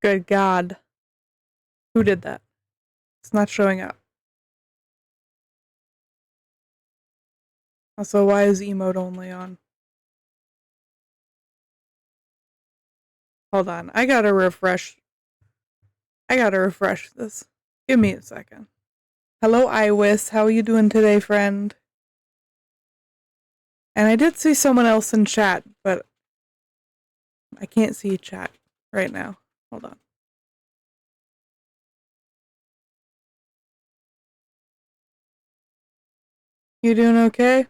Good God. Who did that? It's not showing up. Also, why is emote only on? Hold on. I gotta refresh this. Give me a second. Hello, Iwis. How are you doing today, friend? And I did see someone else in chat, but I can't see chat right now. Hold on. You doing okay?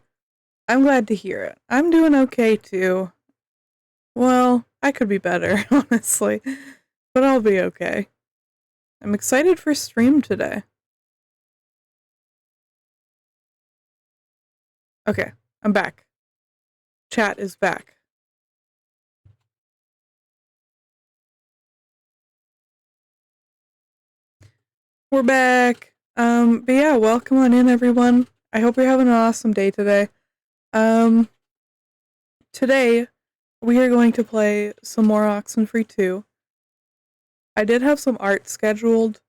I'm glad to hear it. I'm doing okay too. Well, I could be better, honestly, but I'll be okay. I'm excited for stream today. Okay, I'm back. Chat is back. We're back. But yeah, welcome on in, everyone. I hope you're having an awesome day today. Today we are going to play some more Oxenfree 2. I did have some art scheduled.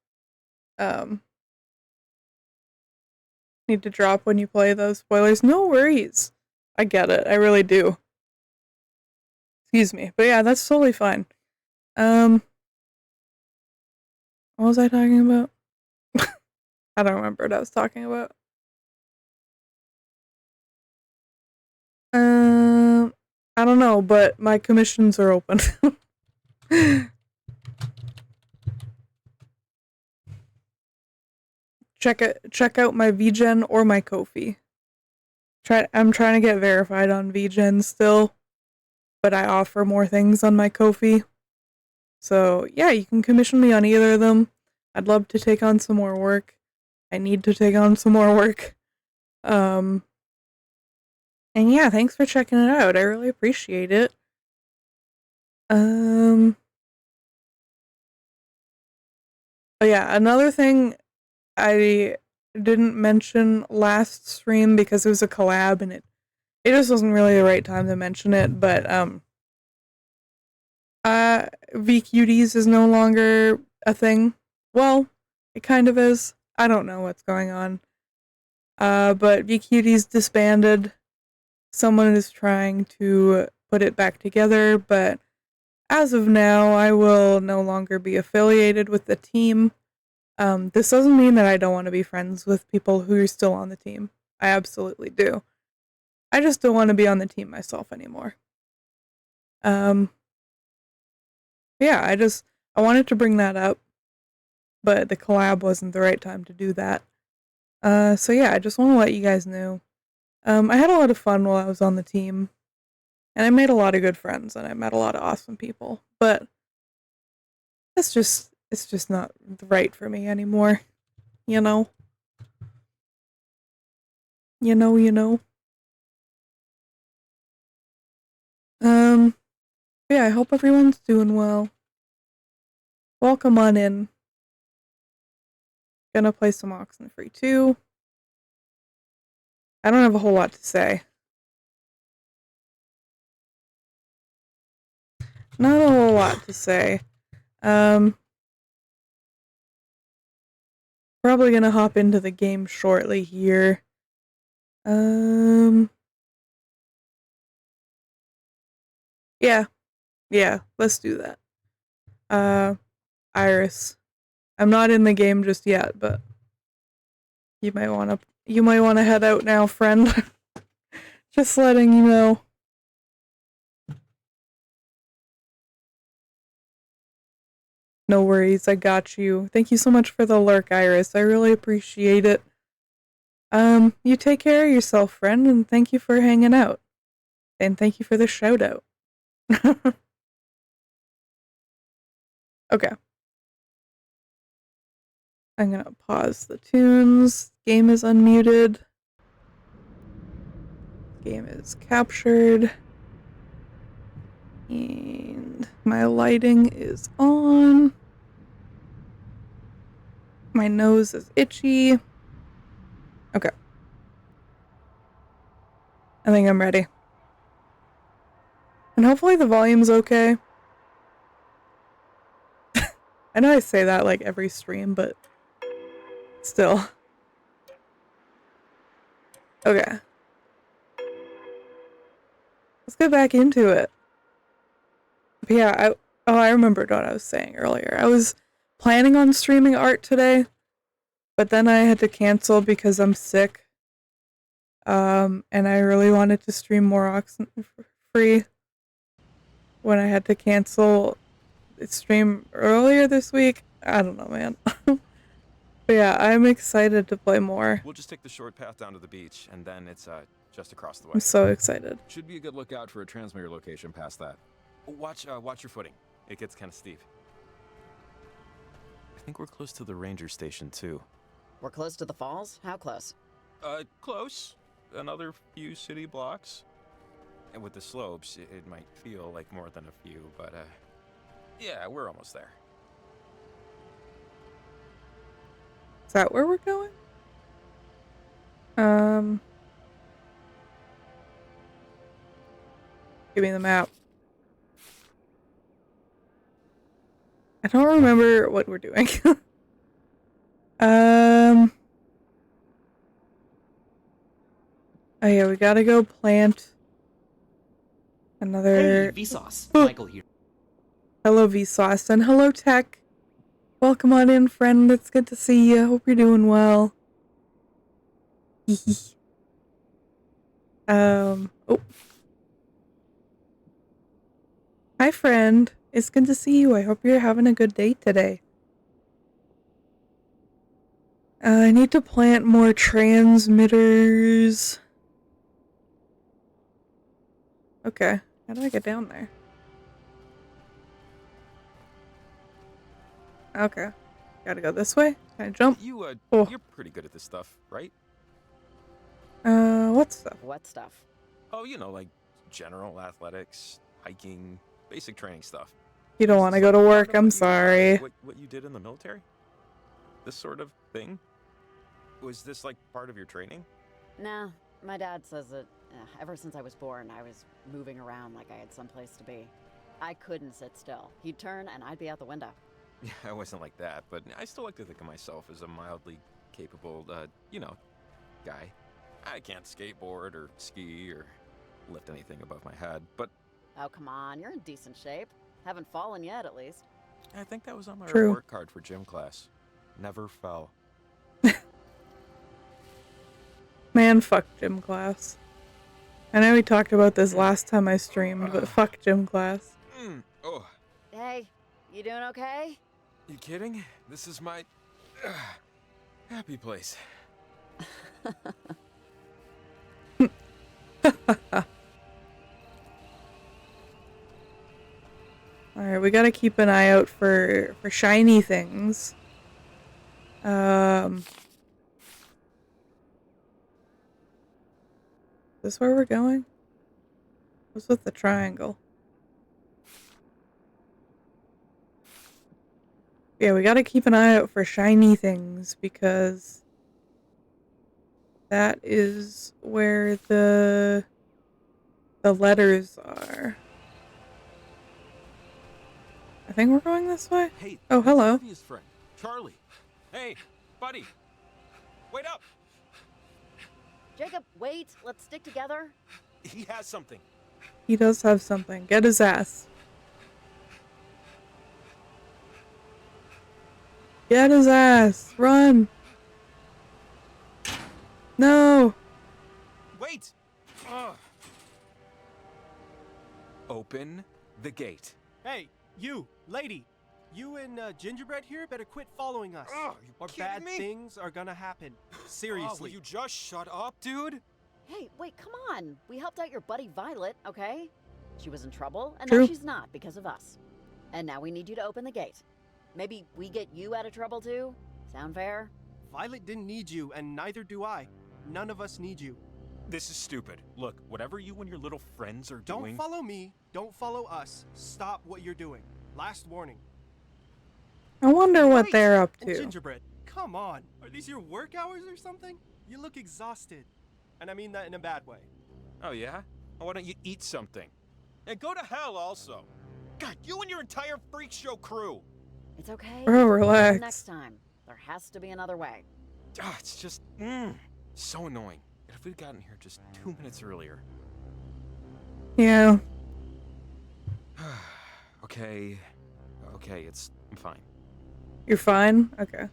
Need to drop when you play those spoilers. No worries. I get it. I really do. Excuse me. But yeah, that's totally fine. What was I talking about? I don't remember what I was talking about. I don't know, but my commissions are open. Check out my VGen or my Ko-fi. I'm trying to get verified on VGen still, but I offer more things on my Ko-fi. So yeah, you can commission me on either of them. I'd love to take on some more work. I need to take on some more work. And yeah, thanks for checking it out. I really appreciate it. Oh yeah, another thing I didn't mention last stream because it was a collab and it just wasn't really the right time to mention it, but VQDs is no longer a thing. Well, it kind of is. I don't know what's going on. But VQD's disbanded. Someone is trying to put it back together, but as of now, I will no longer be affiliated with the team. This doesn't mean that I don't want to be friends with people who are still on the team. I absolutely do. I just don't want to be on the team myself anymore. Yeah, I wanted to bring that up, but the collab wasn't the right time to do that. So yeah, I just want to let you guys know. I had a lot of fun while I was on the team, and I made a lot of good friends, and I met a lot of awesome people, but it's just not right for me anymore. You know? You know. Um, yeah, I hope everyone's doing well. Welcome on in. Gonna play some Oxenfree 2. I don't have a whole lot to say. Not a whole lot to say. Probably gonna hop into the game shortly here. Yeah. Yeah, let's do that. Iris. I'm not in the game just yet, but you might wanna head out now, friend. Just letting you know. No worries, I got you. Thank you so much for the lurk, Iris. I really appreciate it. You take care of yourself, friend, and thank you for hanging out. And thank you for the shout out. Okay. I'm gonna pause the tunes. Game is unmuted. Game is captured. And my lighting is on. My nose is itchy. Okay. I think I'm ready. And hopefully the volume's okay. I know I say that like every stream, but still. Okay. Let's get back into it. But yeah, I remembered what I was saying earlier. I was planning on streaming art today, but then I had to cancel because I'm sick. And I really wanted to stream more Oxenfree when I had to cancel the stream earlier this week. I don't know, man. But yeah, I'm excited to play more. We'll just take the short path down to the beach, and then it's just across the way. I'm so excited. Should be a good lookout for a transmitter location past that. Watch your footing. It gets kind of steep. I think we're close to the ranger station too. We're close to the falls? How close? Close. Another few city blocks. And with the slopes, it might feel like more than a few, but yeah, we're almost there. Is that where we're going? Give me the map. I don't remember what we're doing. Oh yeah, we gotta go plant another... Hey, Vsauce. Michael here. Hello, Vsauce, and hello, Tech. Welcome on in, friend. It's good to see you. Hope you're doing well. Oh. Hi, friend. It's good to see you. I hope you're having a good day today. I need to plant more transmitters. Okay. How do I get down there? Okay. Gotta go this way? Can I jump? You're pretty good at this stuff, right? What stuff? What stuff? Oh, you know, like general athletics, hiking, basic training stuff. You don't want to go to work, I'm sorry. What you did in the military? This sort of thing? Was this like part of your training? Nah, my dad says that ever since I was born, I was moving around like I had someplace to be. I couldn't sit still. He'd turn and I'd be out the window. Yeah, I wasn't like that, but I still like to think of myself as a mildly capable, guy. I can't skateboard or ski or lift anything above my head, but... Oh, come on, you're in decent shape. Haven't fallen yet, at least. I think that was on my True. report card for gym class. Never fell. Man, fuck gym class. I know we talked about this last time I streamed, but fuck gym class. Oh. Hey, you doing okay? You kidding? This is my happy place. Alright, we gotta keep an eye out for shiny things. Is this where we're going? What's with the triangle? Yeah, we gotta keep an eye out for shiny things because that is where the letters are. I think we're going this way. Hey, oh, hello. His friend, Charlie. Hey, buddy. Wait up. Jacob, wait. Let's stick together. He has something. He does have something. Get his ass. Get his ass. Run. No. Wait. Open the gate. Hey, you, lady. You and Gingerbread here better quit following us. Are you or kidding bad me? things are gonna happen. Oh, Seriously. will you just shut up, dude? Hey, wait, come on. We helped out your buddy Violet, okay? She was in trouble, and True. now she's not because of us. And now we need you to open the gate. Maybe we get you out of trouble too? Sound fair? Violet didn't need you, and neither do I. None of us need you. This is stupid. Look, whatever you and your little friends are Don't doing... follow me. Don't follow us. Stop what you're doing. Last warning. I wonder what Wait, they're up and to. Gingerbread, come on. Are these your work hours or something? You look exhausted. And I mean that in a bad way. Oh, yeah? Well, why don't you eat something? And go to hell, also. God, you and your entire freak show crew. It's okay. Bro, We'll learn relax. next time. There has to be another way. Ah, it's just, so annoying. If we'd gotten here just 2 minutes earlier. Yeah. Okay, I'm fine. You're fine? Okay.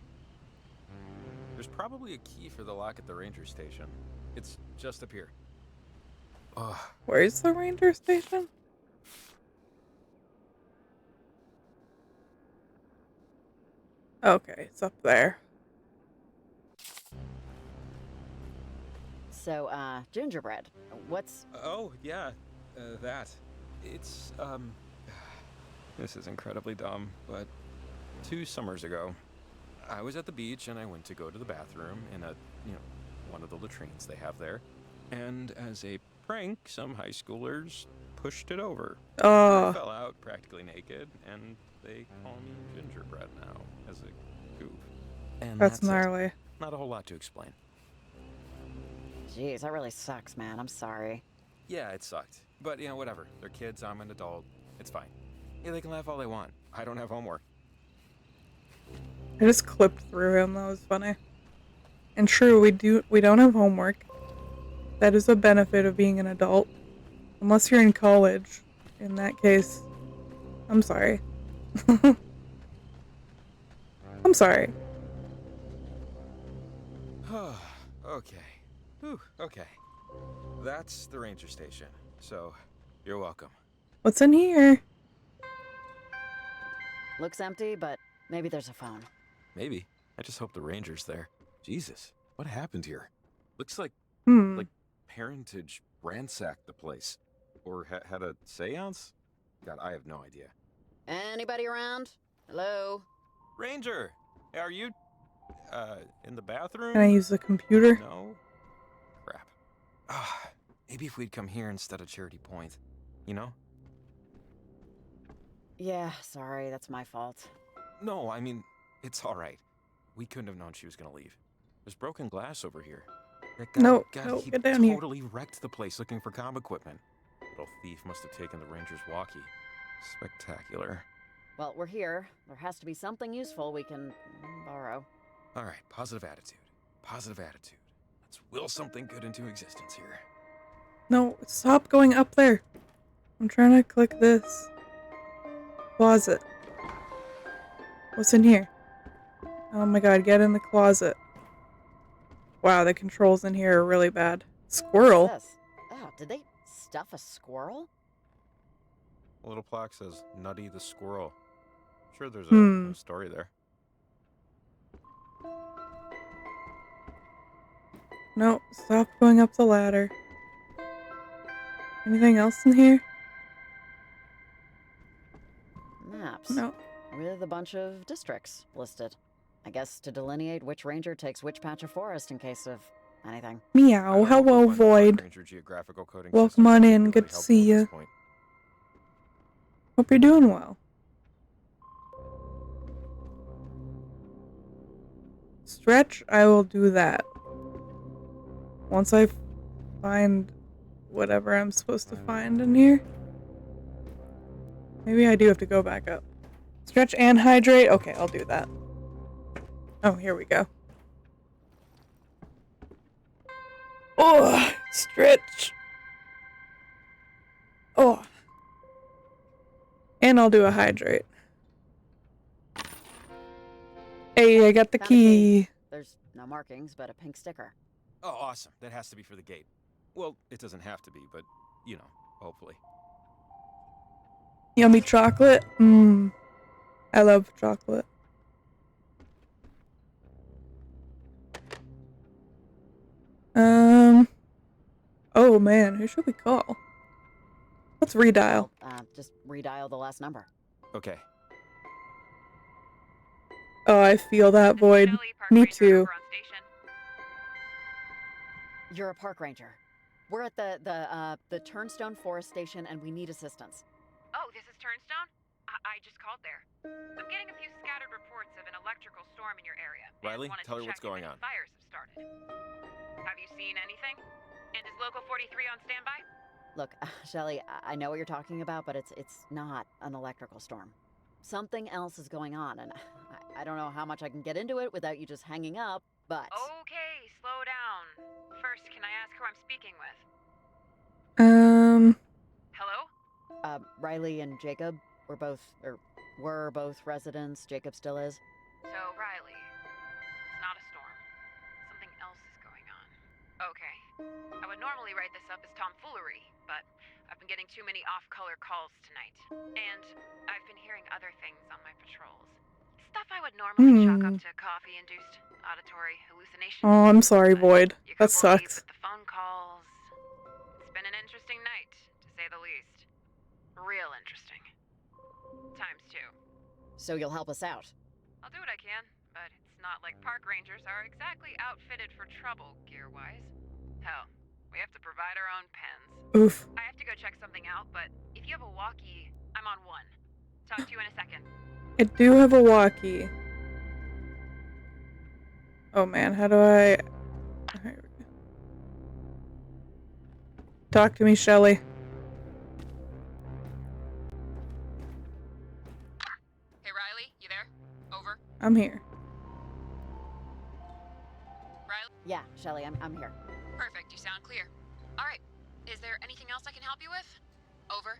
There's probably a key for the lock at the ranger station. It's just up here. Ugh. Where's the ranger station? Okay, it's up there. So, gingerbread. What's... Oh, yeah, that. It's, this is incredibly dumb, but 2 summers ago, I was at the beach and I went to go to the bathroom in one of the latrines they have there. And as a prank, some high schoolers pushed it over. I fell out practically naked, and they call me Gingerbread now as a goof. And That's it. gnarly. Not a whole lot to explain. Jeez, that really sucks, man. I'm sorry. Yeah, it sucked. But, whatever. They're kids, I'm an adult. It's fine. Yeah, they can laugh all they want. I don't have homework. I just clipped through him. That was funny. And true, we don't have homework. That is a benefit of being an adult. Unless you're in college. In that case, I'm sorry. I'm sorry. Okay. Whew, okay. That's the ranger station. So, you're welcome. What's in here? Looks empty, but maybe there's a phone. Maybe. I just hope the ranger's there. Jesus, what happened here? Looks like parentage ransacked the place. Or had a seance? God, I have no idea. Anybody around? Hello? Ranger! Are you, in the bathroom? Can I use the computer? No? Crap. Maybe if we'd come here instead of Charity Point. You know? Yeah, sorry, that's my fault. No, I mean, it's alright. We couldn't have known she was gonna leave. There's broken glass over here. That guy, No, he get down here. totally wrecked the place looking for comm equipment. Little thief must have taken the ranger's walkie. Spectacular. Well, we're here. There has to be something useful we can borrow. Alright, positive attitude. Positive attitude. Let's will something good into existence here. No, stop going up there. I'm trying to click this. Closet. What's in here? Oh my god, get in the closet. Wow, the controls in here are really bad. Squirrel? What's this? Oh, did they stuff a squirrel? A little plaque says, Nutty the Squirrel. Sure there's a story there. No, stop going up the ladder. Anything else in here? Maps. No. With a bunch of districts listed. I guess to delineate which ranger takes which patch of forest in case of anything. Meow, hello, Void. Welcome on in, good to see you. Hope you're doing well. Stretch, I will do that. Once I find whatever I'm supposed to find in here. Maybe I do have to go back up. Stretch and hydrate? Okay, I'll do that. Oh, here we go. Oh, stretch. Oh. And I'll do a hydrate. Hey, I got the Found a key. gate. There's no markings, but a pink sticker. Oh, awesome. That has to be for the gate. Well, it doesn't have to be, but, hopefully. Yummy chocolate? Mmm. I love chocolate. Oh man, who should we call? Let's redial. Just redial the last number. Okay. Oh, I feel that, Void. Me too. You're a park ranger. We're at the Turnstone Forest Station and we need assistance. Oh, this is Turnstone? I just called there. I'm getting a few scattered reports of an electrical storm in your area. Riley, tell her what's going on. Fires have started. Have you seen anything? And is Local 43 on standby? Look, Shelly, I know what you're talking about, but it's not an electrical storm. Something else is going on, and I don't know how much I can get into it without you just hanging up, but... Okay, slow down. First, can I ask who I'm speaking with? Hello? Riley and Jacob were both residents. Jacob still is. So, Riley, it's not a storm. Something else is going on. Okay. I would normally write this up as tomfoolery, but I've been getting too many off-color calls tonight. And I've been hearing other things on my patrols. Stuff I would normally chalk up to coffee-induced auditory hallucinations. Oh, I'm sorry, But Void. you That couple these sucks. with the phone calls. It's been an interesting night, to say the least. Real interesting. Times two. So you'll help us out? I'll do what I can, but it's not like park rangers are exactly outfitted for trouble, gear-wise. Hell, we have to provide our own pens. Oof. I have to go check something out, but if you have a walkie, I'm on one. Talk to you in a second. I do have a walkie. Oh man, how do I... Here we go. Talk to me, Shelly. Hey, Riley, you there? Over. I'm here. Riley? Yeah, Shelly, I'm here. Perfect, you sound clear. Alright, is there anything else I can help you with? Over.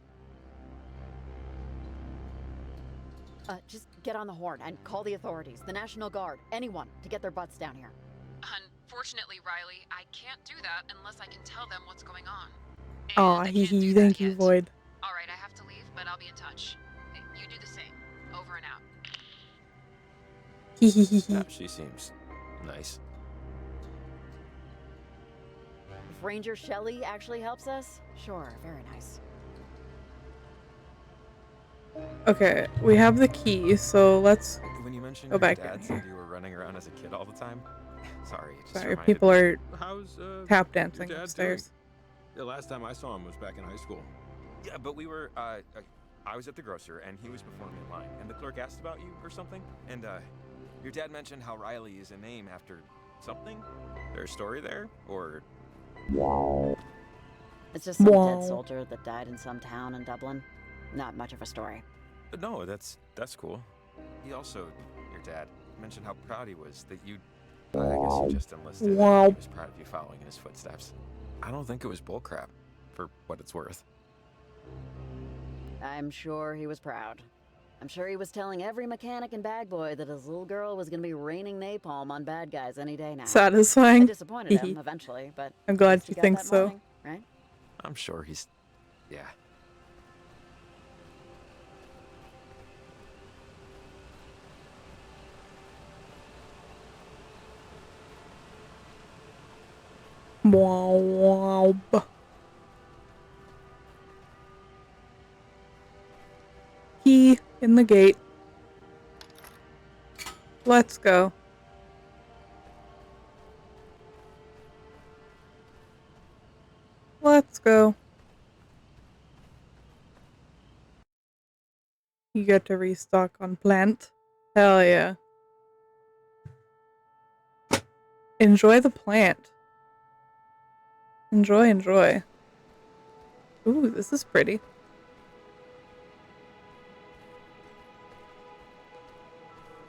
Just get on the horn and call the authorities, the National Guard, anyone, to get their butts down here. Unfortunately, Riley, I can't do that unless I can tell them what's going on. And Aw, I can't hee do hee, that thank you, yet. Void. Alright, I have to leave, but I'll be in touch. You do the same. Over and out. Hee hee hee hee. Yeah, she seems nice. If Ranger Shelly actually helps us, sure, very nice. Okay, we have the key, so let's... When you mentioned Go your back in dad here. said you were running around as a kid all the time, sorry, it just Sorry, reminded people me. are How's tap your dancing dad upstairs. doing? The last time I saw him was back in high school. Yeah, but we were I was at the grocer and he was before me in line, and the clerk asked about you or something, and your dad mentioned how Riley is a name after something. There's a story there, or It's just some Wow. dead soldier that died in some town in Dublin. Not much of a story. no? That's cool. He also, your dad, mentioned how proud he was that you. I guess you just enlisted. and Wow. He was proud of you following in his footsteps. I don't think it was bullcrap, for what it's worth. I'm sure he was proud. I'm sure he was telling every mechanic and bag boy that his little girl was gonna be raining napalm on bad guys any day now. I Satisfying. disappointed him eventually, but I'm at glad least he you got think that so. morning, right? I'm sure he's, yeah. Wow, wow. Key in the gate. Let's go. Let's go. You get to restock on plant. Hell yeah. Enjoy the plant. Enjoy, enjoy. Ooh, this is pretty.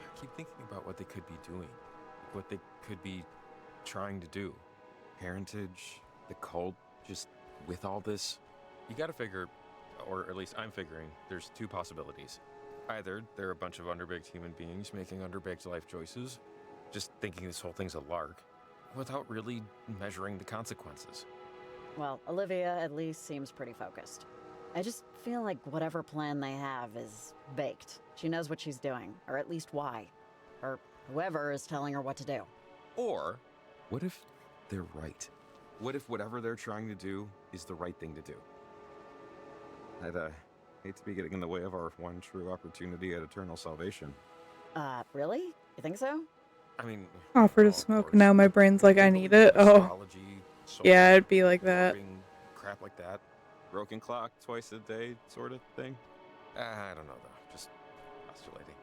I keep thinking about what they could be doing, what they could be trying to do. Parentage, the cult, just with all this. You gotta figure, or at least I'm figuring, there's two possibilities. Either they're a bunch of underbaked human beings making underbaked life choices, just thinking this whole thing's a lark, without really measuring the consequences. Well, Olivia at least seems pretty focused. I just feel like whatever plan they have is baked. She knows what she's doing, or at least why. Or whoever is telling her what to do. Or, what if they're right? What if whatever they're trying to do is the right thing to do? I'd hate to be getting in the way of our one true opportunity at eternal salvation. Really? You think so? I mean, Offer to well, of smoke, course, and now my brain's like, I people need believe it. in Oh, astrology, yeah, soul it'd be like that. warping, crap like that. Broken clock twice a day sort of thing. I don't know though, just postulating.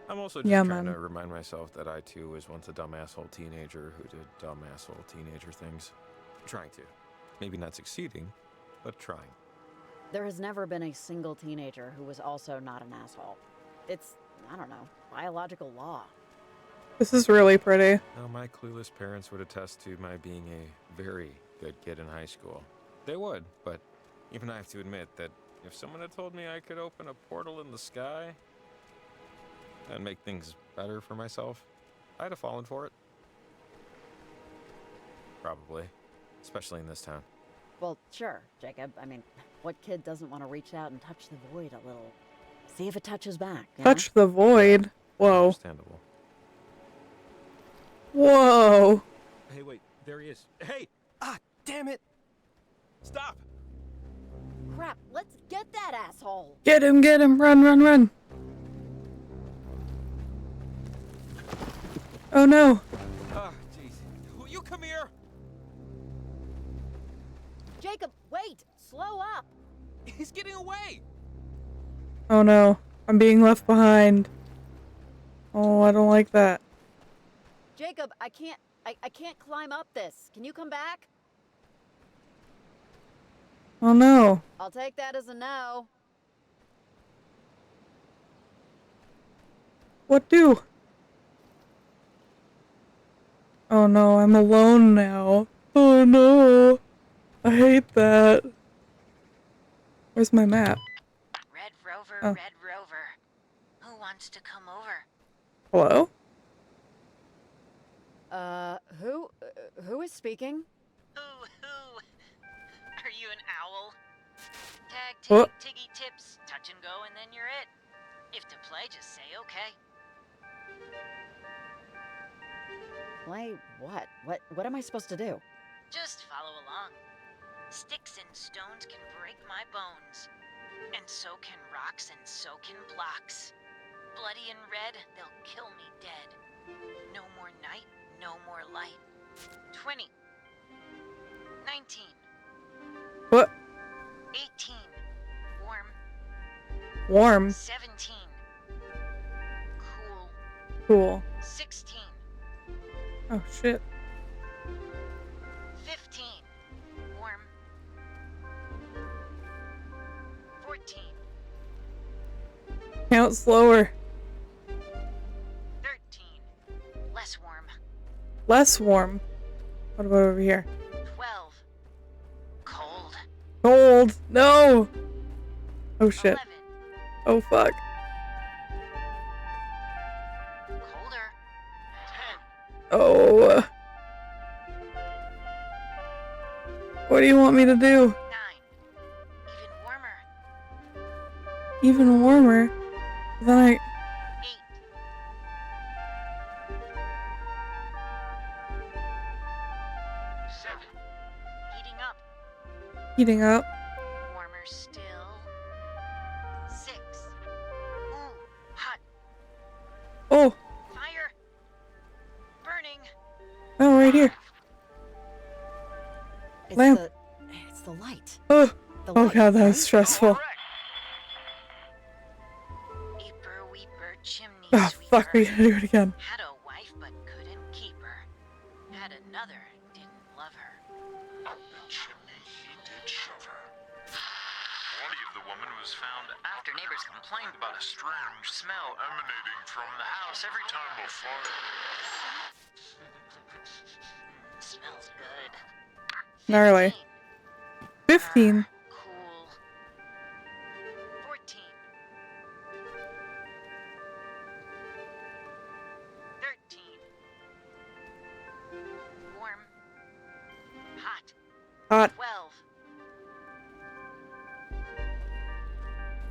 I'm also just Yeah, trying man. to remind myself that I too was once a dumb asshole teenager who did dumb asshole teenager things. Trying to. Maybe not succeeding, but trying. There has never been a single teenager who was also not an asshole. It's, I don't know, biological law. This is really pretty. Now, my clueless parents would attest to my being a very good kid in high school. They would, but even I have to admit that if someone had told me I could open a portal in the sky and make things better for myself, I'd have fallen for it. Probably. Especially in this town. Well, sure, Jacob. I mean, what kid doesn't want to reach out and touch the void a little? See if it touches back. You Touch the void. Whoa. Understandable. Whoa. Hey, wait, there he is. Hey! Ah, damn it! Stop! know? Crap, let's get that asshole! Get him, run, run, run. Oh no. Ah, jeez. Will you come here? Jacob, wait! Slow up! He's getting away! Oh no. I'm being left behind. Oh, I don't like that. Jacob, I can't climb up this. Can you come back? Oh no. I'll take that as a no. What do? Oh no, I'm alone now. Oh no. I hate that. Where's my map? Red Rover, Oh. Red Rover. Who wants to come over? Hello? Who is speaking? Who? Are you an owl? Tag, What? tiggy, tips, touch and go, and then you're it. If to play, just say okay. Play what? What am I supposed to do? Just follow along. Sticks and stones can break my bones. And so can rocks, and so can blocks. Bloody and red, they'll kill me dead. No more night, no more light. 20. 19. What? 18. Warm. Warm. 17. Cool. Cool. 16. Oh shit. 15. Warm. 14. Count slower. 13. Less warm. Less warm. What about over here? 12. Cold. Cold. No. Oh shit. 11. Oh fuck. Colder. 10. Oh. What do you want me to do? 9. Even warmer. Even warmer? Then I... 8. Seven. Heating up. Heating up. Warmer still. 6. Ooh, hot. Oh. Fire. Burning. Oh, right here. It's Lamp. it's the light. Oh. The Oh light, god, that right? was stressful. Eeper weeper chimney Oh sweeper. fuck, we gotta do it again. Had a wife but couldn't keep her. Had another, didn't love her. Up the chimney he did shove her. Body of the woman was found after neighbors complained about a strange smell emanating from the house every time a fire. Smells good. Gnarly. 15. Cool. 14. 13. Warm. Hot. Hot. 12.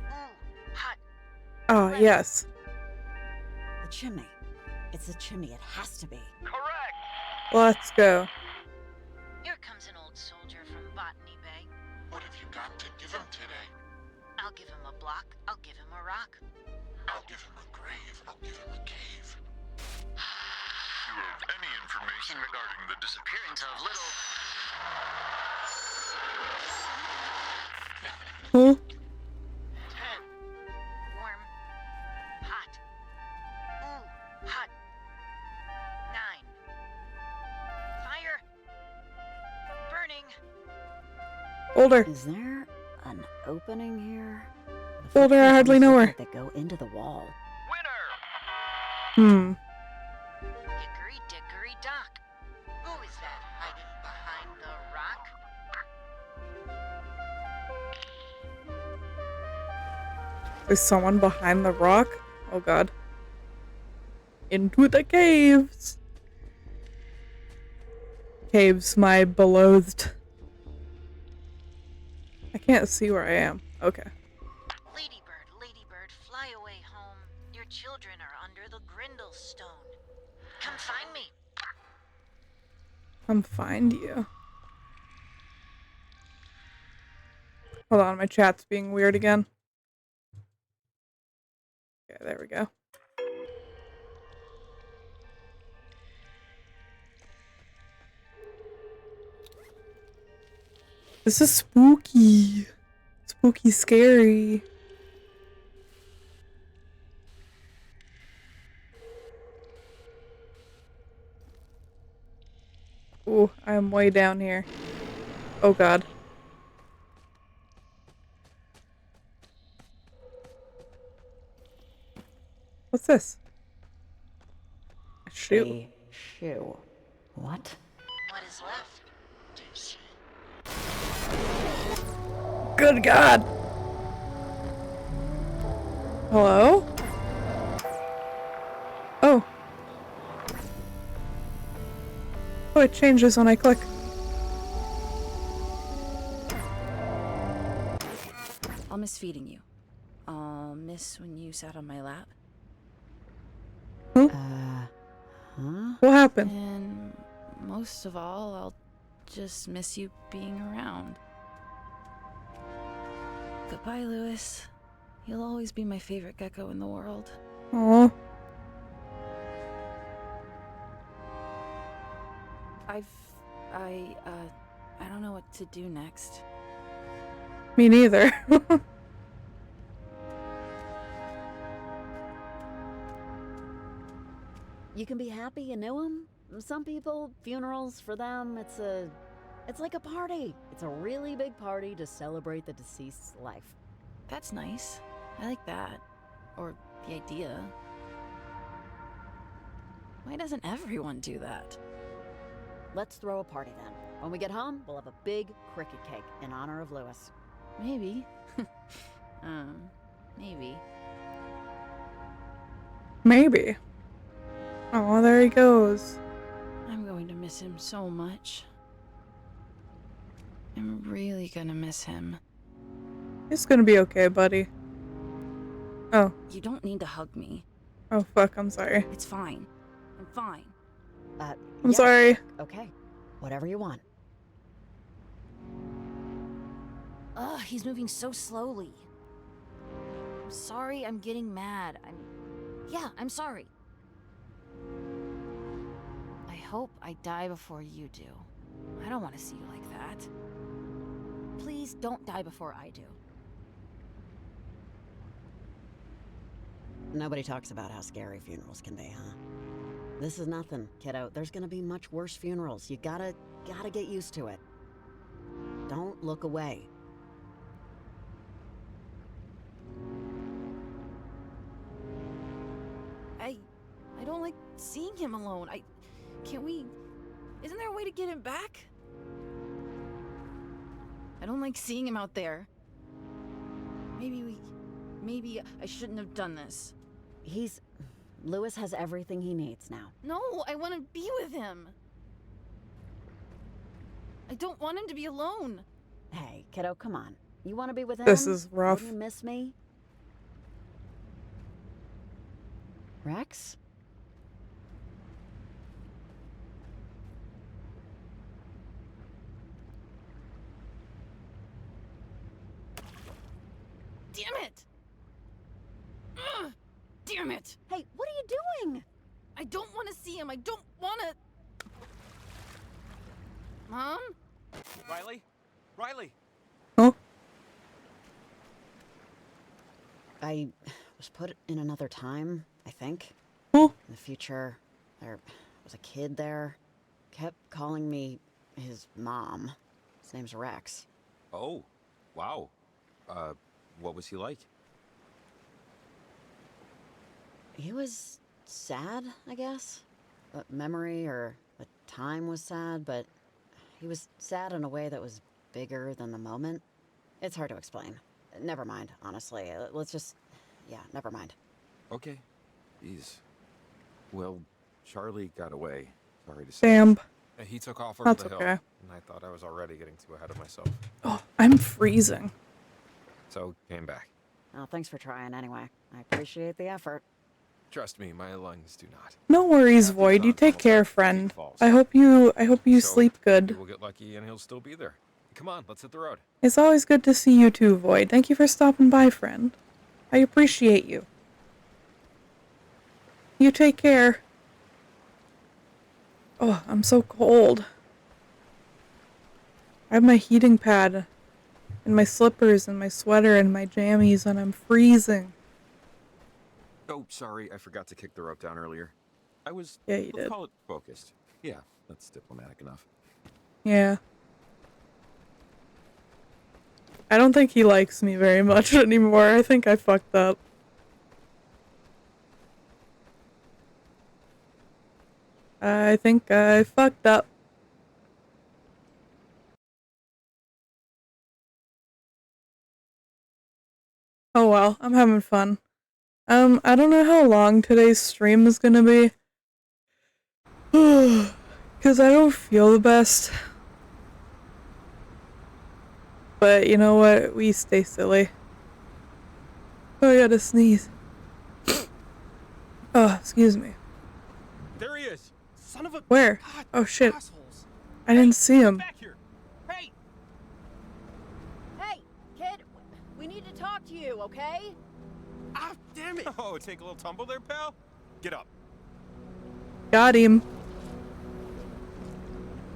Ooh, hot. Oh, yes. The chimney. It's the chimney. It has to be. Correct! Let's go. Here comes an old soldier from Botany Bay. What have you got to give him today? I'll give him a block, I'll give him a rock. I'll give him a grave, I'll give him a cave. You have any information regarding the disappearance of little... Huh? 10. Warm. Hot. Ooh, hot. 9. Fire. Burning. Older. Is there An opening here? The Told her I footprints hardly almost know look her. like they go into the wall. Winner! Hickory dickory dock. Who is that hiding behind the rock? There's someone behind the rock? Oh god. Into the caves! Caves, my beloved. I can't see where I am. Okay. Ladybird, fly away home. Your children are under the grindle stone. Come find me. Come find you. Hold on, my chat's being weird again. Okay, there we go. This is spooky. Spooky, scary. Ooh, I'm way down here. Oh god. What's this? A shoe. A shoe. What? What is left? Do you see? Good god! Hello? Oh. Oh, it changes when I click. I'll miss feeding you. I'll miss when you sat on my lap. Huh? What happened? And most of all, I'll just miss you being around. Goodbye, Lewis. You'll always be my favorite gecko in the world. Aw. I don't know what to do next. Me neither. You can be happy you knew him. Some people, funerals for them, it's like a party. It's a really big party to celebrate the deceased's life. That's nice. I like that. Or the idea. Why doesn't everyone do that? Let's throw a party then. When we get home, we'll have a big cricket cake in honor of Lewis. Maybe. Maybe. Maybe. Oh, there he goes. I'm going to miss him so much. I'm really gonna miss him. It's gonna be okay, buddy. Oh. You don't need to hug me. Oh, fuck, I'm sorry. It's fine. I'm fine. I'm sorry. Okay. Whatever you want. Ugh, he's moving so slowly. I'm sorry I'm getting mad. I'm sorry. I hope I die before you do. I don't want to see you like that. Please don't die before I do. Nobody talks about how scary funerals can be, huh? This is nothing, kiddo. There's gonna be much worse funerals. You gotta get used to it. Don't look away. I don't like seeing him alone. Isn't there a way to get him back? I don't like seeing him out there. Maybe I shouldn't have done this. Lewis has everything he needs now. No, I want to be with him. I don't want him to be alone. Hey, kiddo, come on. You want to be with him? This is rough. Wouldn't you miss me? Rex? Damn it! Ugh, damn it! Hey, what are you doing? I don't want to see him. I don't want to. Mom? Riley? Riley! Oh. I was put in another time, I think. Oh. In the future, there was a kid there. Kept calling me his mom. His name's Rex. Oh, wow. What was he like? He was sad, I guess. A memory or a time was sad, but he was sad in a way that was bigger than the moment. It's hard to explain. Never mind, honestly. Let's just... Yeah, never mind. Okay. Jeez. Well, Charlie got away. Sorry to say. Damn. He took off over That's the hill, okay. and I thought I was already getting too ahead of myself. Oh, I'm freezing. So, came back. Oh, thanks for trying anyway. I appreciate the effort. Trust me, my lungs do not. No worries, Half his Void. You lungs take almost care, have 50 friend. falls. I hope you So, sleep good. We'll get lucky and he'll still be there. Come on, let's hit the road. It's always good to see you too, Void. Thank you for stopping by, friend. I appreciate you. You take care. Oh, I'm so cold. I have my heating pad and my slippers and my sweater and my jammies and I'm freezing. Oh, sorry, I forgot to kick the rope down earlier. I was, Yeah, you let's did. call it focused. Yeah, that's diplomatic enough. Yeah. I don't think he likes me very much anymore. I think I fucked up. I think I fucked up. Oh well, I'm having fun. I don't know how long today's stream is gonna be. Cause I don't feel the best. But you know what? We stay silly. Oh, I gotta sneeze. Oh, excuse me. There he is. Son of a... Where? God, Oh shit. assholes. I didn't see him. Back here. Hey! Hey, kid, we need to talk to you, okay? Ah, damn it. Oh, take a little tumble there, pal? Get up. Got him.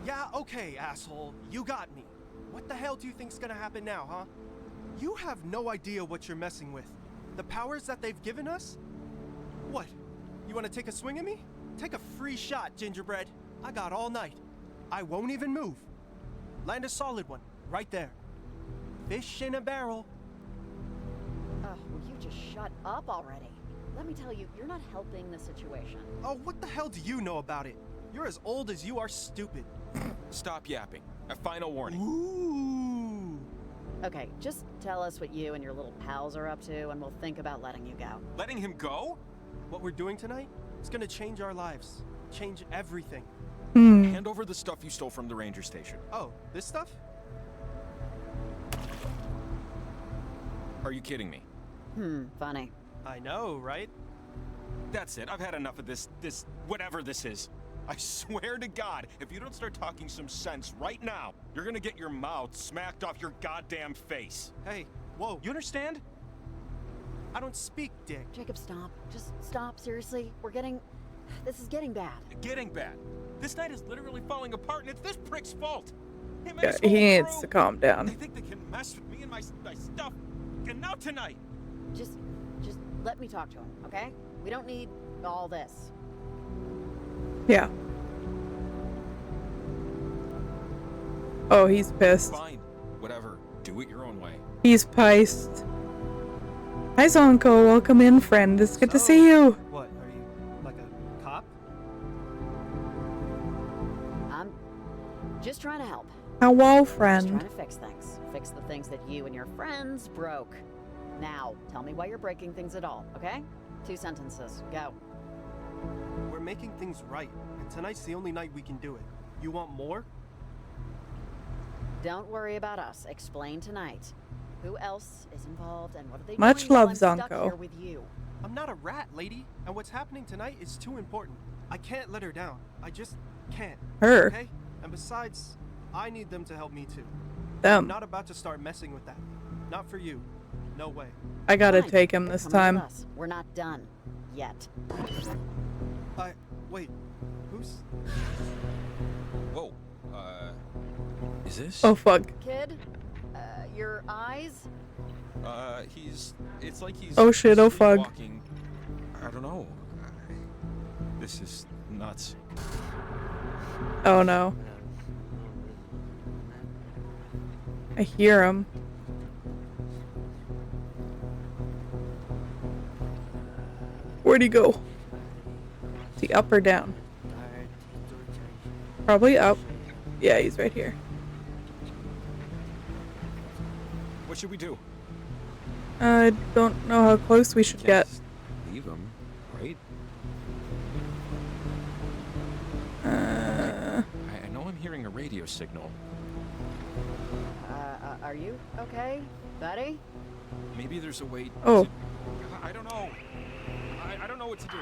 Yeah, okay, asshole. You got me. What the hell do you think's gonna happen now, huh? You have no idea what you're messing with. The powers that they've given us? What? You wanna take a swing at me? Take a free shot, Gingerbread. I got all night. I won't even move. Land a solid one, right there. Fish in a barrel. Will you just shut up already? Let me tell you, you're not helping the situation. Oh, what the hell do you know about it? You're as old as you are stupid. Stop yapping. A final warning. Ooh. Okay, just tell us what you and your little pals are up to, and we'll think about letting you go. Letting him go? What we're doing tonight is gonna change our lives. Change everything. Hand over the stuff you stole from the ranger station. Oh, this stuff? Are you kidding me? Funny. I know, right? That's it. I've had enough of this whatever this is. I swear to God, if you don't start talking some sense right now, you're gonna get your mouth smacked off your goddamn face. Hey, whoa, you understand? I don't speak, dick. Jacob, stop. Just stop, seriously. This is getting bad. Getting bad. This night is literally falling apart, and it's this prick's fault. Him and Yeah, his he whole needs crew. to calm They down. think they can mess with me and my stuff. And now tonight. Just let me talk to him, okay? We don't need all this. Yeah. Oh, he's pissed. Fine. Whatever. Do it your own way. He's pissed. Hi, Zonko. Welcome in, friend. It's good to see you. What, are you like a cop? I'm just trying to help. Hello, Just trying friend. to fix things. Fix the things that you and your friends broke. Now, tell me why you're breaking things at all, okay? 2 sentences. Go. We're making things right, and tonight's the only night we can do it. You want more? Don't worry about us. Explain tonight. Who else is involved and what are they Much doing while love, I'm stuck Zonko. here with you? I'm not a rat, lady, and what's happening tonight is too important. I can't let her down. I just can't. Her. Okay? And besides, I need them to help me too. I'm Them. not about to start messing with that. Not for you. No way. I gotta Fine. take him They're this coming with time. us. We're not done. Yet. Wait. Who's... Whoa. Is this? Oh, fuck. Kid? Your eyes? It's like he's. Oh, shit, oh, fuck. sleepwalking. I don't know. This is nuts. Oh, no. I hear him. Where'd he go? Is he up or down? Probably up. Yeah, he's right here. What should we do? I don't know how close we should get. Just leave him, right? I know I'm hearing a radio signal. Are you okay, buddy? Maybe there's a way. Oh. I don't know. I don't know what to do.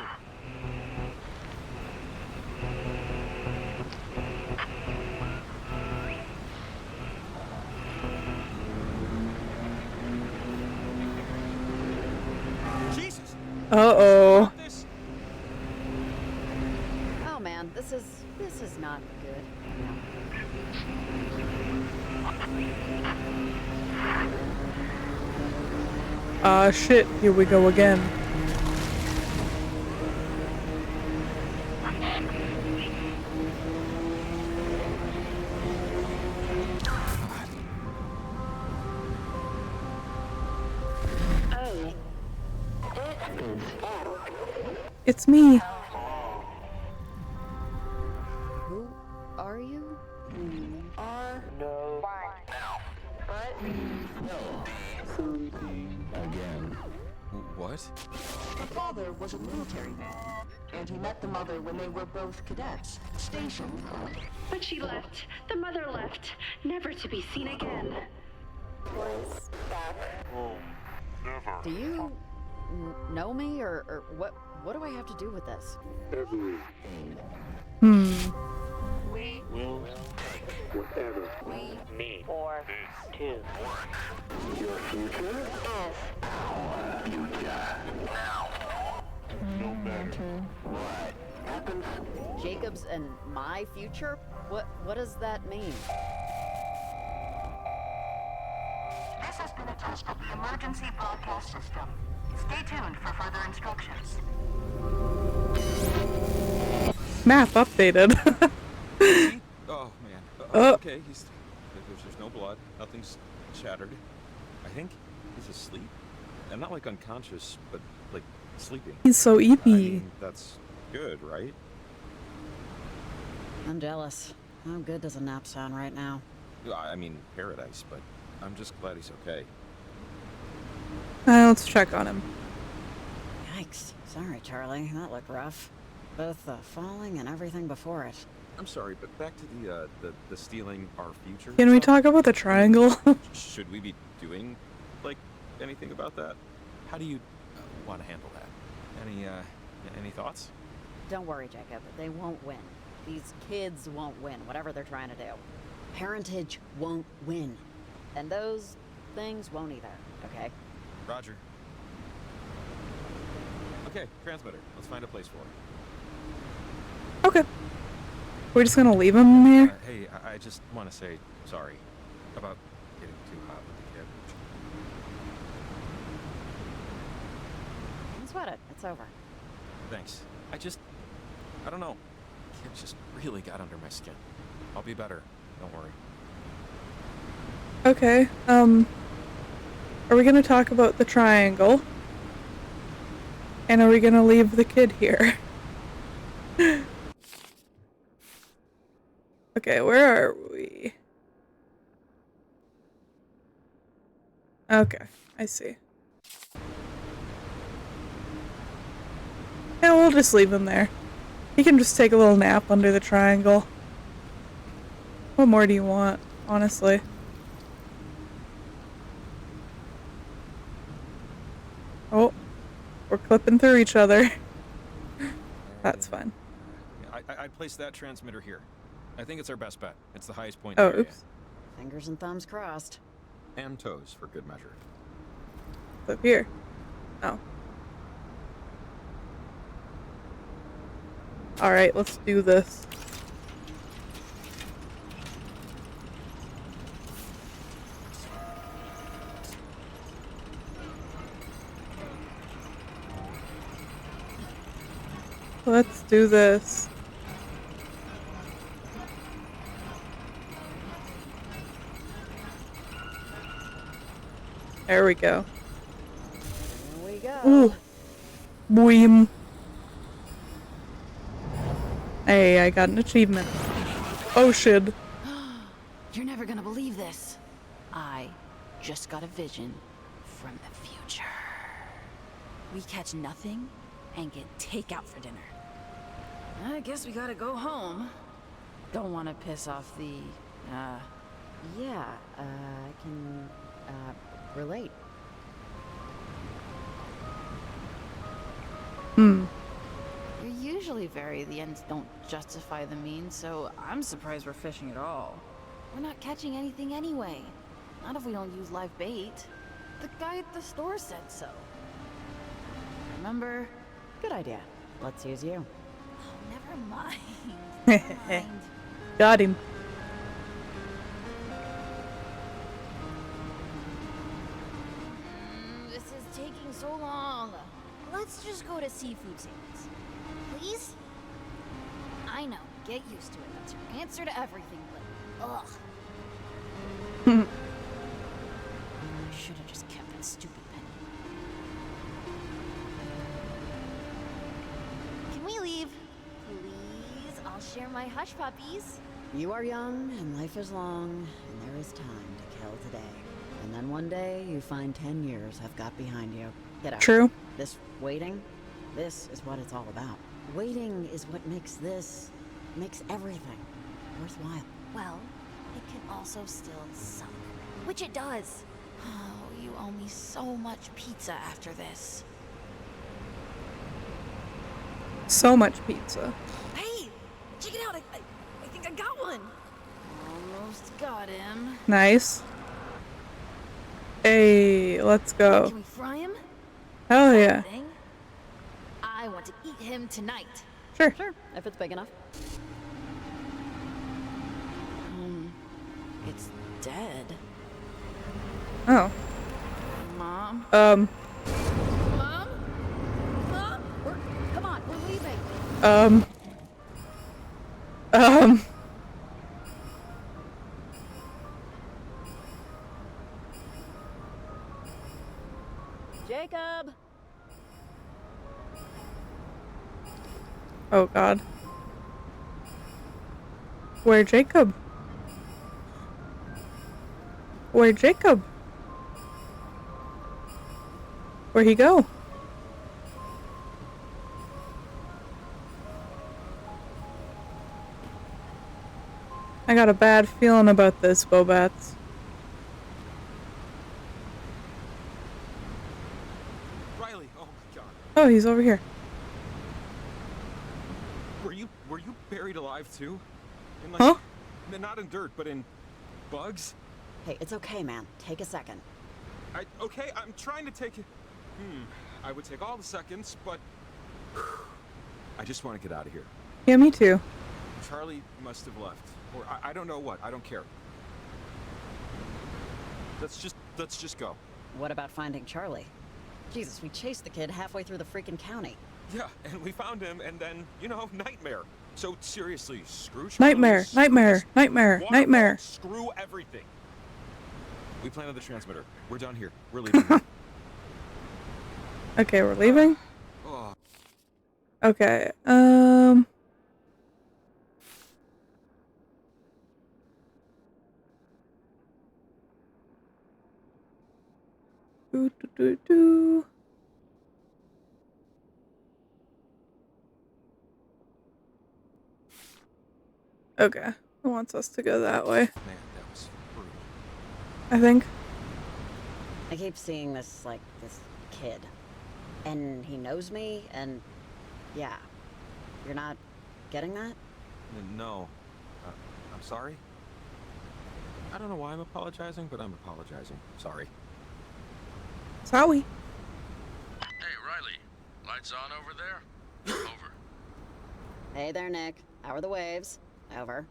Jesus. Uh-oh. This. Oh man, this is not good. Ah, shit. Here we go again. It's me. Who are you? What? The father was a military man, and he met the mother when they were both cadets, stationed. But she left. The mother left, never to be seen again. Do you know me, or what? What do I have to do with this? We will take whatever we need for this. Your future is our future. Now. No matter what happens. Jacob's and my future? What does that mean? This has been a test of the emergency broadcast system. Stay tuned for further instructions. Map updated. Oh man. Okay, there's no blood. Nothing's shattered. I think he's asleep. I'm not like unconscious, but like sleeping. He's so I eepy. mean, that's good, right? I'm jealous. How good does a nap sound right now? I mean, paradise, but I'm just glad he's okay. Let's check on him. Yikes. Sorry, Charlie. That looked rough. Both the falling and everything before it. I'm sorry, but back to the stealing our future. Can we stuff? talk about the triangle? Should we be doing like anything about that? How do you want to handle that? Any thoughts? Don't worry, Jacob. They won't win. These kids won't win, whatever they're trying to do. Parentage won't win. And those things won't either, okay? Roger. Okay, transmitter. Let's find a place for it. Okay. We're just gonna leave him here? Hey, I just want to say sorry about getting too hot with the kid. Don't sweat it. It's over. Thanks. I don't know. Kid just really got under my skin. I'll be better. Don't worry. Okay, are we gonna talk about the triangle? And are we gonna leave the kid here? Okay, where are we? Okay, I see. Yeah, we'll just leave him there. He can just take a little nap under the triangle. What more do you want, honestly? Oh, we're clipping through each other. That's fine. I'd place that transmitter here. I think it's our best bet. It's the highest point in Oh, the area. oops. Fingers and thumbs crossed. And toes for good measure. It's up here. Oh. Alright, let's do this. Let's do this. There we go. Here we go. Ooh. Boom. Hey, I got an achievement. Oh shit. You're never gonna believe this. I just got a vision from the future. We catch nothing and get takeout for dinner. I guess we gotta go home. Don't want to piss off the, Yeah, I can, relate. Hmm. You're usually the ends don't justify the means, so I'm surprised we're fishing at all. We're not catching anything anyway. Not if we don't use live bait. The guy at the store said so. Remember? Good idea. Let's use you. Oh, never mind. Never mind. Got him. This is taking so long. Let's just go to seafood sandwiches. Please? I know. Get used to it. That's your answer to everything, but ugh. I should have just kept that stupid penny. Can we leave? Please? I'll share my hush puppies. You are young, and life is long, and there is time to kill today. And then one day, you find 10 years have got behind you. Get out. True. This waiting, this is what it's all about. Waiting is what makes everything worthwhile. Well, it can also still suck. Which it does. Oh, you owe me so much pizza after this. So much pizza. Hey! Check it out! I think I got one! Almost got him. Nice. Hey, let's go. Can we fry him? Hell yeah. Thing? I want to eat him tonight. Sure. Sure, if it's big enough. It's dead. Oh. Mom? Mom? Mom? Come on, we're leaving. Jacob! Oh god. Where Jacob? Where Jacob? Where'd he go? I got a bad feeling about this, Bobats. Riley, oh my god. Oh, he's over here. Were you buried alive too? In like, Huh? Not in dirt, but in bugs? Hey, it's okay, man. Take a second. Okay, I'm trying to take it. I would take all the seconds, but I just want to get out of here. Yeah, me too. Charlie must have left, or I don't know what. I don't care. Let's just go. What about finding Charlie? Jesus, we chased the kid halfway through the freaking county. Yeah, and we found him, and then, nightmare. So seriously, screw Charlie. Nightmare, nightmare, nightmare, nightmare. Screw everything. We planted the transmitter. We're done here. We're leaving. Okay, we're leaving? Oh. Okay, Do. Okay, it wants us to go that way. Man, that was brutal. I think. I keep seeing this kid. And he knows me, and yeah. You're not getting that? No. I'm sorry. I don't know why I'm apologizing, but I'm apologizing. Sorry. Sorry. Hey, Riley. Lights on over there? Over. Hey there, Nick. How are the waves? Over.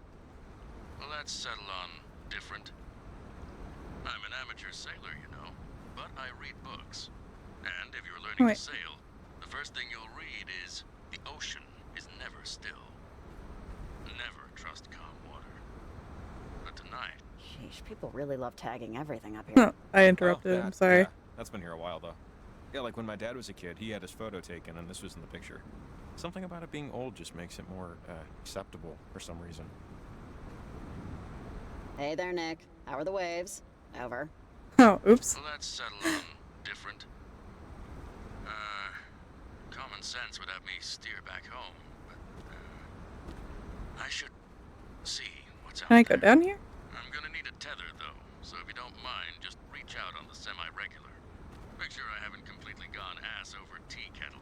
Well, let's settle on different. I'm an amateur sailor, you know, but I read books. And if you're learning to sail, the first thing you'll read is the ocean is never still. Never trust calm water. But tonight... Sheesh, people really love tagging everything up here. I interrupted. I'm sorry. Yeah, that's been here a while, though. Yeah, like when my dad was a kid, he had his photo taken, and this was in the picture. Something about it being old just makes it more acceptable for some reason. Hey there, Nick. How are the waves? Over. Oh, oops. Well, let's settle on different. Common sense would have me steer back home, but I should see what's out Can I there. go down here? I'm gonna need a tether, though, so if you don't mind, just reach out on the semi-regular. Make sure I haven't completely gone ass over tea kettle.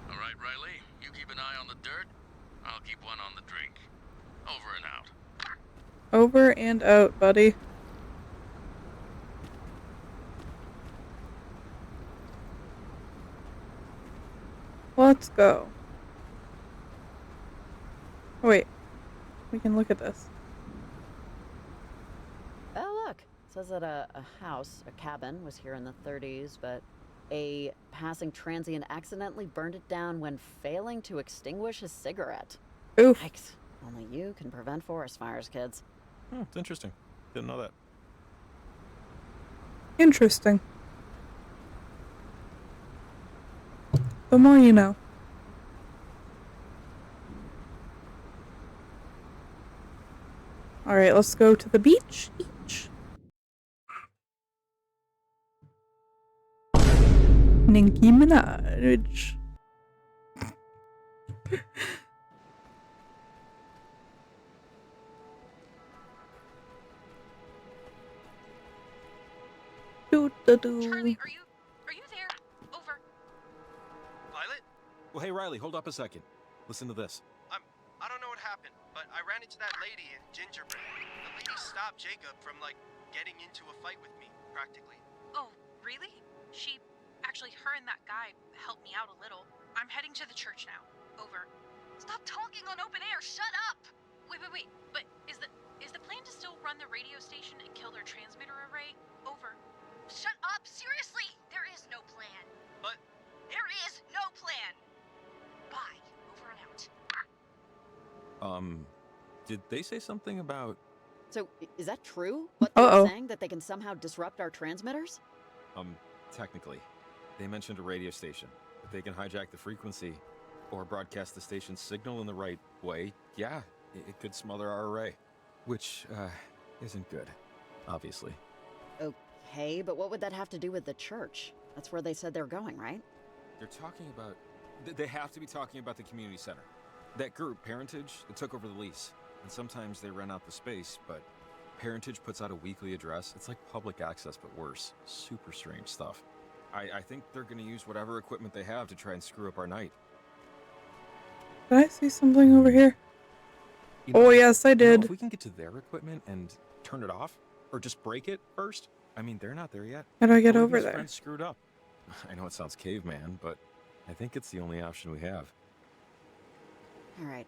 All right, Riley, you keep an eye on the dirt. I'll keep one on the drink. Over and out. Over and out, buddy. Let's go. Oh, wait. We can look at this. Oh, look. It says that a house, a cabin, was here in the 30s, but a passing transient accidentally burned it down when failing to extinguish his cigarette. Oof. Yikes. Only you can prevent forest fires, kids. Oh, it's interesting. Didn't know that. Interesting. The more you know. Alright, let's go to the beach. Nicki Minaj. Charlie, are you there? Over. Violet? Well, hey, Riley, hold up a second. Listen to this. I don't know what happened, but I ran into that lady in Gingerbread. The lady stopped Jacob from, getting into a fight with me, practically. Oh, really? Actually, her and that guy helped me out a little. I'm heading to the church now. Over. Stop talking on open air. Shut up. Wait. But is the plan to still run the radio station and kill their transmitter array? Over. Shut up. Seriously. There is no plan. But there is no plan. Bye. Over and out. Did they say something about... So, is that true? What they're Uh-oh. saying? That they can somehow disrupt our transmitters? Technically. They mentioned a radio station. If they can hijack the frequency or broadcast the station's signal in the right way, yeah, it could smother our array. Which, isn't good, obviously. Okay, but what would that have to do with the church? That's where they said they're going, right? They're talking about... They have to be talking about the community center. That group, Parentage, it took over the lease. And sometimes they rent out the space, but Parentage puts out a weekly address. It's like public access, but worse. Super strange stuff. I think they're going to use whatever equipment they have to try and screw up our night. Did I see something over here? You know, Oh, yes, I did. If we can get to their equipment and turn it off, or just break it first, I mean, they're not there yet. How do I get One of over these there? friends screwed up. I know it sounds caveman, but I think it's the only option we have. All right.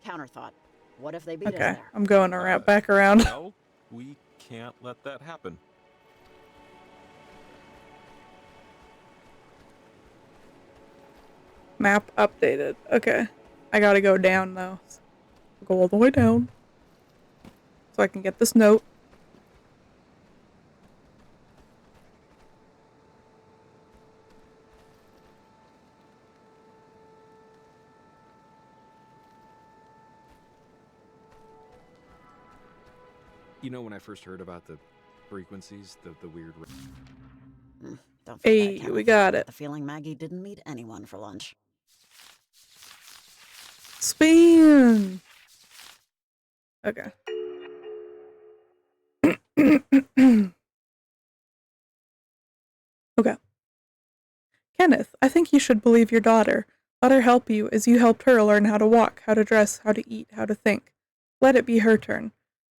Counter thought. What if they beat us Okay, there? I'm going back around. Well, we can't let that happen. Map updated. Okay. I gotta go down, though. Go all the way down. So I can get this note. You know, when I first heard about the frequencies, the weird... Don't feel Hey, bad, Kenneth. we got it. The feeling Maggie didn't meet anyone for lunch. Spin! Okay. Okay. Kenneth, I think you should believe your daughter. Let her help you as you helped her learn how to walk, how to dress, how to eat, how to think. Let it be her turn.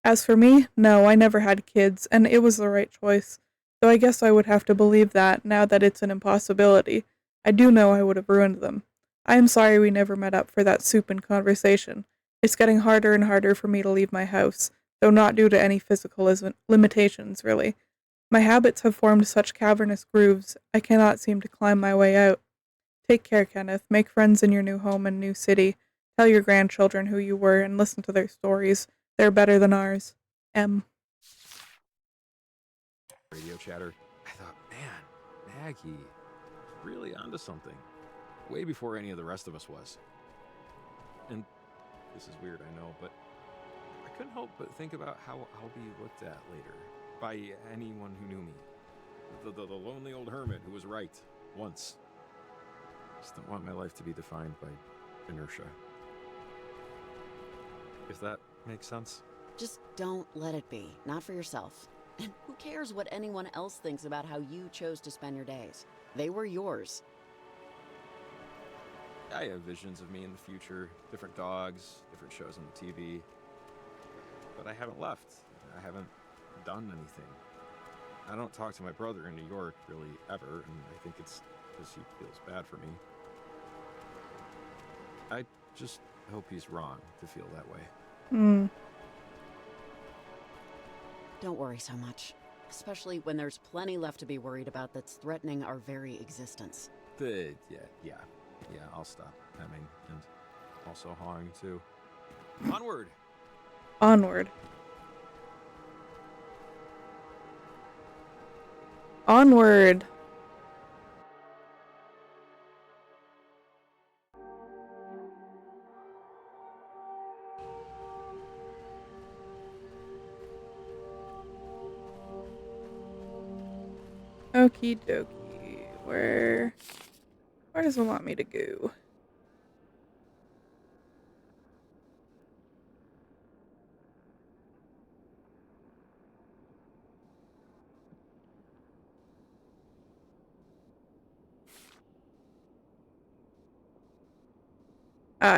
As for me, no, I never had kids, and it was the right choice. Though I guess I would have to believe that, now that it's an impossibility. I do know I would have ruined them. I am sorry we never met up for that soup and conversation. It's getting harder and harder for me to leave my house, though not due to any physical limitations, really. My habits have formed such cavernous grooves, I cannot seem to climb my way out. Take care, Kenneth. Make friends in your new home and new city. Tell your grandchildren who you were and listen to their stories. They're better than ours. M. Radio chatter. I thought, man, Maggie is really onto something. way before any of the rest of us was. And this is weird, I know, but I couldn't help but think about how I'll be looked at later by anyone who knew me. The lonely old hermit who was right once. Just don't want my life to be defined by inertia. If that makes sense. Just don't let it be. Not for yourself. And who cares what anyone else thinks about how you chose to spend your days? They were yours. I have visions of me in the future, different dogs, different shows on the TV. But I haven't left. I haven't done anything. I don't talk to my brother in New York really ever, and I think it's because he feels bad for me. I just hope he's wrong to feel that way. Don't worry so much. Especially when there's plenty left to be worried about that's threatening our very existence. Yeah, I'll stop hemming and also hawing too. Onward! Onward. Onward. Okie dokie. Where does it want me to go?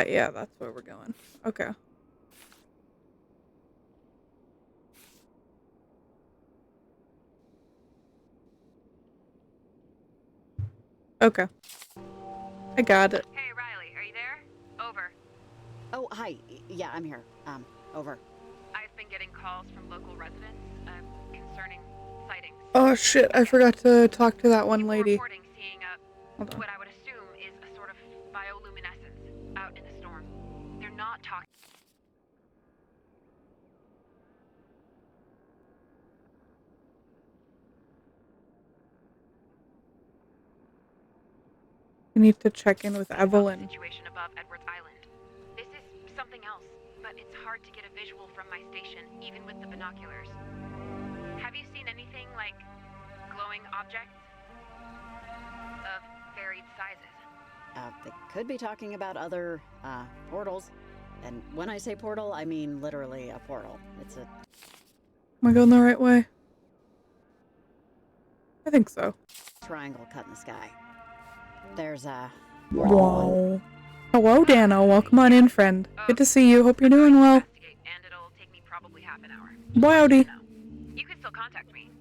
Yeah, that's where we're going. Okay. Okay. I got it. Hey, Riley, are you there? Over. Oh, hi. Yeah, I'm here. Over. I've been getting calls from local residents, concerning sightings. Oh shit, I forgot to talk to that one lady. Reporting seeing Hold on. what I would assume is a sort of bioluminescence out in the storm. They're not talking. You need to check in with Evelyn. Situation above Edwards Island. This is something else, but it's hard to get a visual from my station, even with the binoculars. Have you seen anything like glowing objects of varied sizes? They could be talking about other, portals. And when I say portal, I mean literally a portal. It's a... Am I going the right way? I think so. triangle cut in the sky. There's a... Whoa. Hello, Dano. Welcome on in, friend. Good to see you. Hope you're doing well. And it'll take me probably half an hour. Howdy. You can still contact me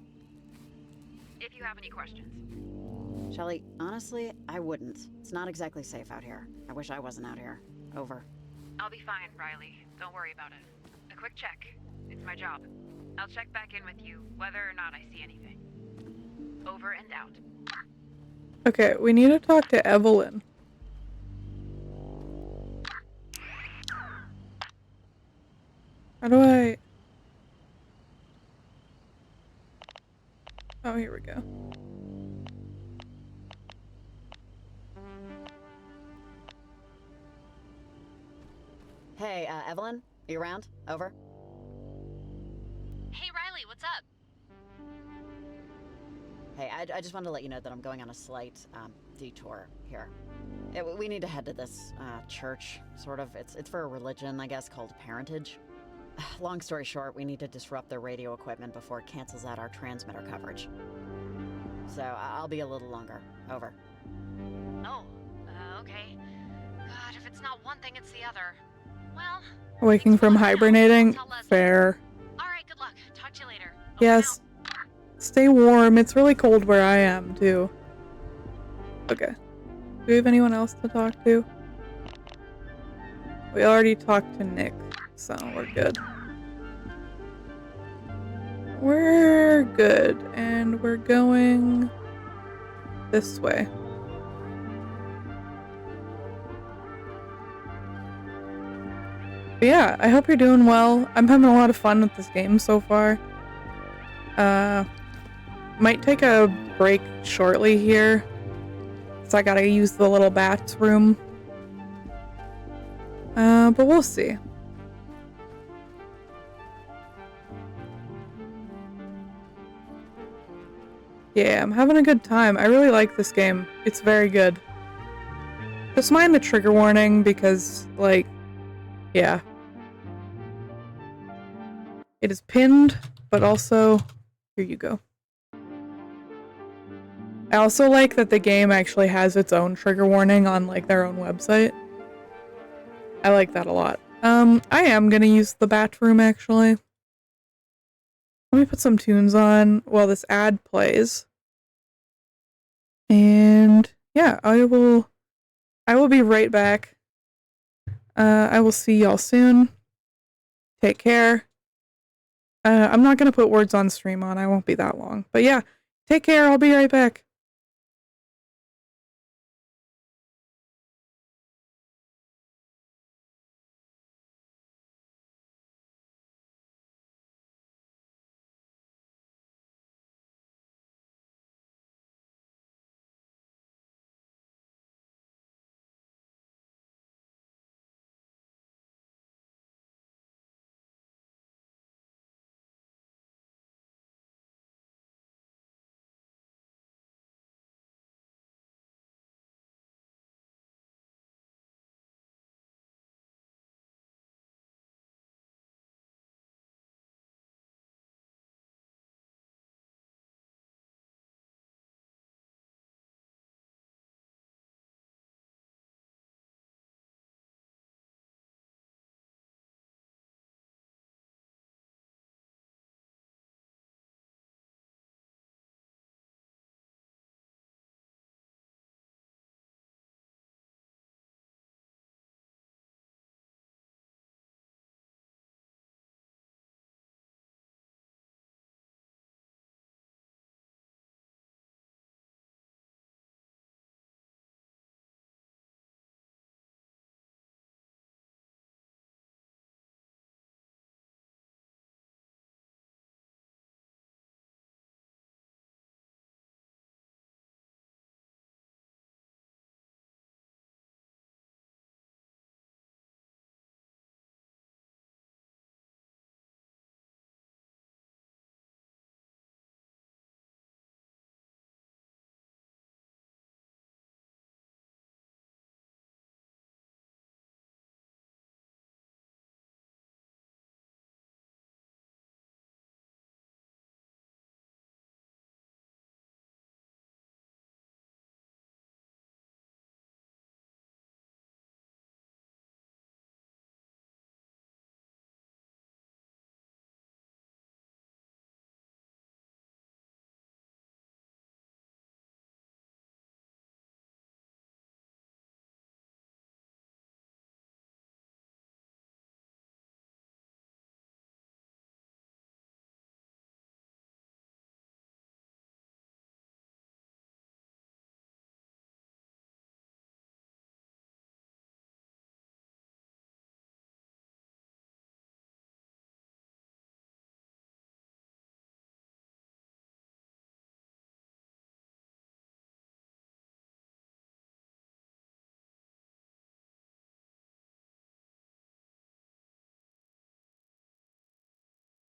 if you have any questions. Shelly, honestly, I wouldn't. It's not exactly safe out here. I wish I wasn't out here. Over. I'll be fine, Riley. Don't worry about it. A quick check. It's my job. I'll check back in with you whether or not I see anything. Over and out. Okay, we need to talk to Evelyn. How do I... Oh, here we go. Hey, Evelyn? Are you around? Over. Hey, Riley, what's up? Hey, I just wanted to let you know that I'm going on a slight, detour here. We need to head to this, church, sort of. It's for a religion, I guess, called Parentage. Long story short, we need to disrupt their radio equipment before it cancels out our transmitter coverage. So, I'll be a little longer. Over. Oh, okay. God, if it's not one thing, it's the other. Well... Waking from hibernating? Fair. Alright, good luck. Talk to you later. Over Yes. Stay warm. It's really cold where I am, too. Okay. Do we have anyone else to talk to? We already talked to Nick, so we're good. We're good, and we're going this way. But yeah, I hope you're doing well. I'm having a lot of fun with this game so far. Might take a break shortly here So I gotta use the little bat's room. But we'll see. Yeah, I'm having a good time. I really like this game. It's very good. Just mind the trigger warning because, like, yeah. It is pinned, but also, here you go. I also like that the game actually has its own trigger warning on, like, their own website. I like that a lot. I am gonna use the bathroom, actually. Let me put some tunes on while this ad plays. And yeah, I will be right back. I will see y'all soon. Take care. I'm not gonna put words on stream on, I won't be that long. But yeah, take care, I'll be right back.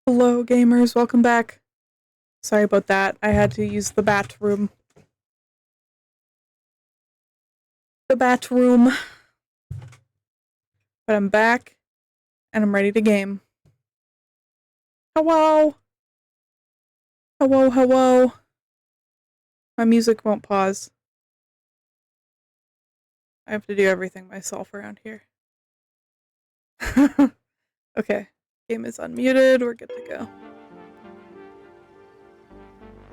Hello gamers, welcome back. Sorry about that, I had to use the bathroom. But I'm back, and I'm ready to game. Hello! Hello, hello. My music won't pause. I have to do everything myself around here. Okay, game is unmuted, we're good to go.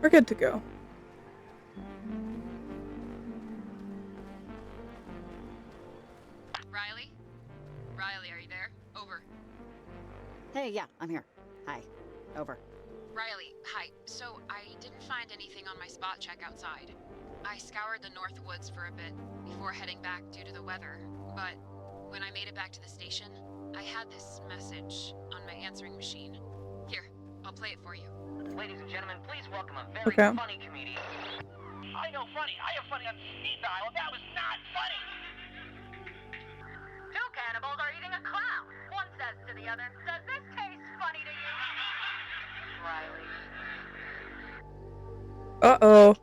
We're good to go. Riley? Riley, are you there? Over. Hey, yeah, I'm here. Hi. Over. Riley, hi. So, I didn't find anything on my spot check outside. I scoured the North Woods for a bit before heading back due to the weather, but when I made it back to the station, I had this message on my answering machine. Here, I'll play it for you. Ladies and gentlemen, please welcome a very funny comedian. I know funny. I have funny on speed dial, and that was not funny. Two cannibals are eating a clown. One says to the other, "Does this taste funny to you?" Riley. Uh-oh.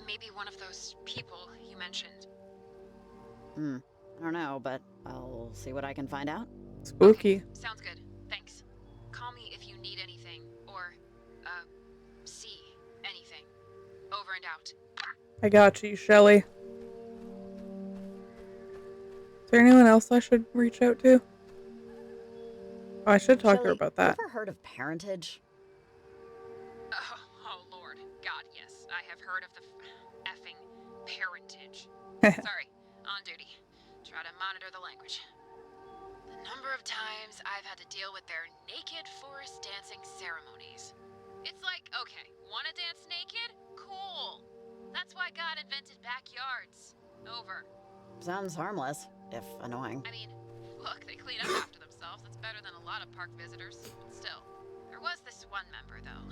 Maybe one of those people you mentioned. I don't know, but I'll see what I can find out. Spooky. Okay, sounds good. Thanks. Call me if you need anything, or, see anything. Over and out. I got you, Shelly. Is there anyone else I should reach out to? Oh, I should talk to her Shelley, about you that. ever heard of parentage? Oh, Lord. God, yes. I have heard of the effing parentage. Sorry. On duty. Try to monitor the language. The number of times I've had to deal with their naked forest dancing ceremonies. It's like, okay, wanna dance naked? Cool. That's why God invented backyards. Over. Sounds harmless, if annoying. I mean, look, they clean up after themselves. That's better than a lot of park visitors. But still, there was this one member, though.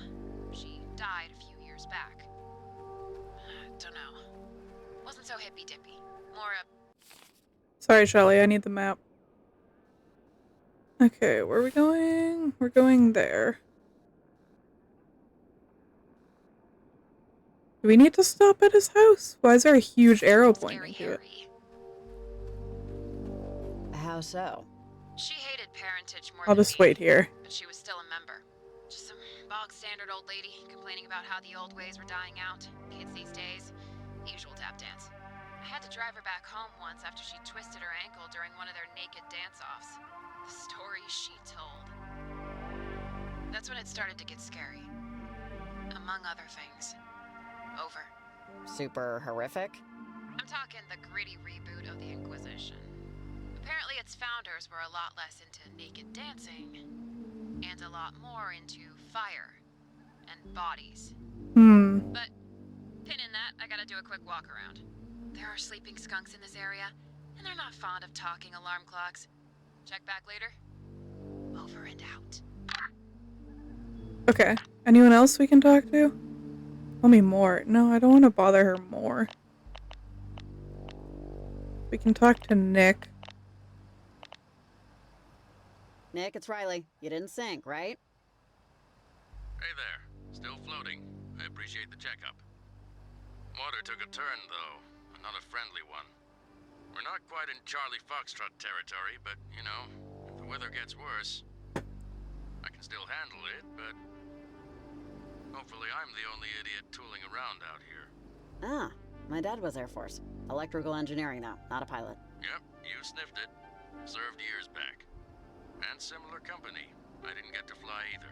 She died a few years back. Don't know. Wasn't so hippy-dippy. More a... Sorry, Shelly, I need the map. Okay, where are we going? We're going there. Do we need to stop at his house? Why is there a huge arrow pointing to it? How so? She hated parentage more I'll than just me, wait here. but she was still a member. Just some bog-standard old lady complaining about how the old ways were dying out. Kids these days. Usual tap dance. I had to drive her back home once after she twisted her ankle during one of their naked dance-offs. The stories she told. That's when it started to get scary. Among other things. Over. Super horrific? I'm talking the gritty reboot of the Inquisition. Apparently its founders were a lot less into naked dancing, and a lot more into fire and bodies. But, pin in that, I gotta do a quick walk around. There are sleeping skunks in this area, and they're not fond of talking alarm clocks. Check back later. Over and out. Okay. Anyone else we can talk to? Tell me more. No, I don't want to bother her more. We can talk to Nick. Nick, it's Riley. You didn't sink, right? Hey there. Still floating. I appreciate the checkup. Water took a turn, though. Not a friendly one. We're not quite in Charlie Foxtrot territory, but, you know, if the weather gets worse, I can still handle it, but hopefully I'm the only idiot tooling around out here. Ah, my dad was Air Force. Electrical engineering, though, not a pilot. Yep, you sniffed it. Served years back. And similar company. I didn't get to fly either.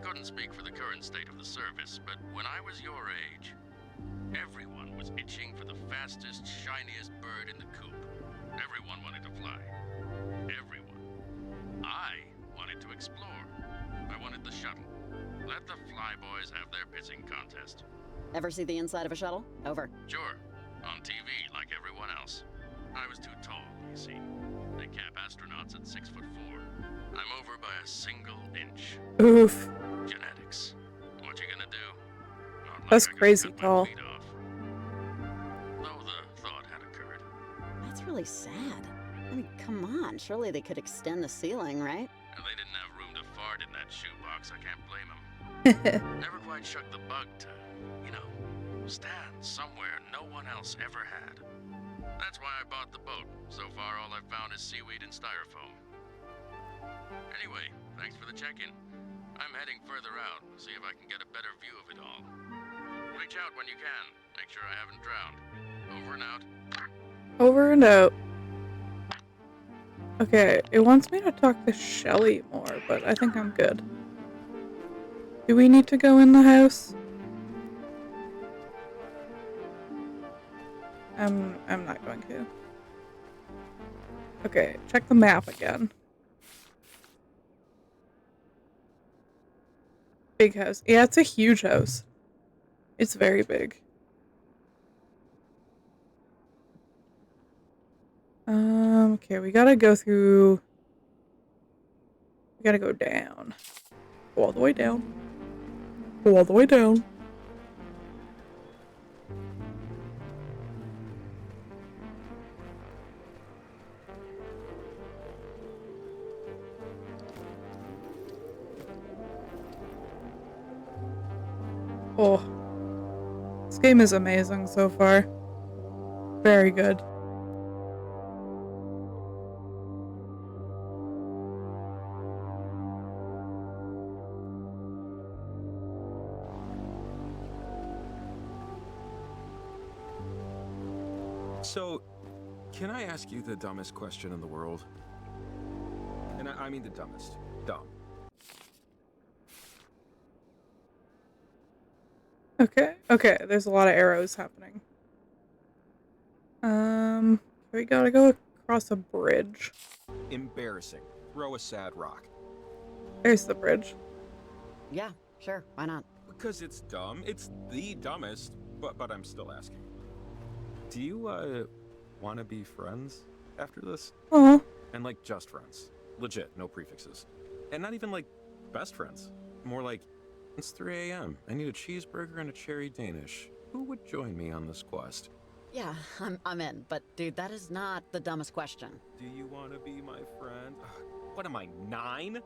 Couldn't speak for the current state of the service, but when I was your age, everyone was itching for the fastest, shiniest bird in the coop. Everyone wanted to fly. Everyone. I wanted to explore. I wanted the shuttle. Let the flyboys have their pissing contest. Ever see the inside of a shuttle? Over. Sure. On TV, like everyone else. I was too tall, you see. They cap astronauts at 6'4". I'm over by a single inch. Oof. Genetics. What you gonna do? Not like That's I could crazy cut my tall. feet off. Though the thought had occurred. That's really sad. I mean, come on. Surely they could extend the ceiling, right? And they didn't have room to fart in that shoebox. I can't blame them. Never quite shook the bug to, you know, stand somewhere no one else ever had. That's why I bought the boat. So far, all I've found is seaweed and styrofoam. Anyway, thanks for the check-in. I'm heading further out, see if I can get a better view of it all. Reach out when you can. Make sure I haven't drowned. Over and out. Over and out. Okay, it wants me to talk to Shelly more, but I think I'm good. Do we need to go in the house? I'm not going to. Okay, check the map again. Big house. Yeah, it's a huge house. It's very big. Okay, we gotta go through... We gotta go down. Go all the way down. Go all the way down. Oh, this game is amazing so far. Very good. So, can I ask you the dumbest question in the world? And I mean the dumbest. Dumb. Okay, there's a lot of arrows happening. We gotta go across a bridge. Embarrassing. Throw a sad rock. There's the bridge. Yeah, sure, why not? Because it's dumb. It's the dumbest. But I'm still asking. Do you, want to be friends after this? Oh. And, like, just friends. Legit, no prefixes. And not even, like, best friends. More like, it's 3 a.m. I need a cheeseburger and a cherry Danish. Who would join me on this quest? Yeah, I'm in, but dude, that is not the dumbest question. Do you want to be my friend? What am I, 9?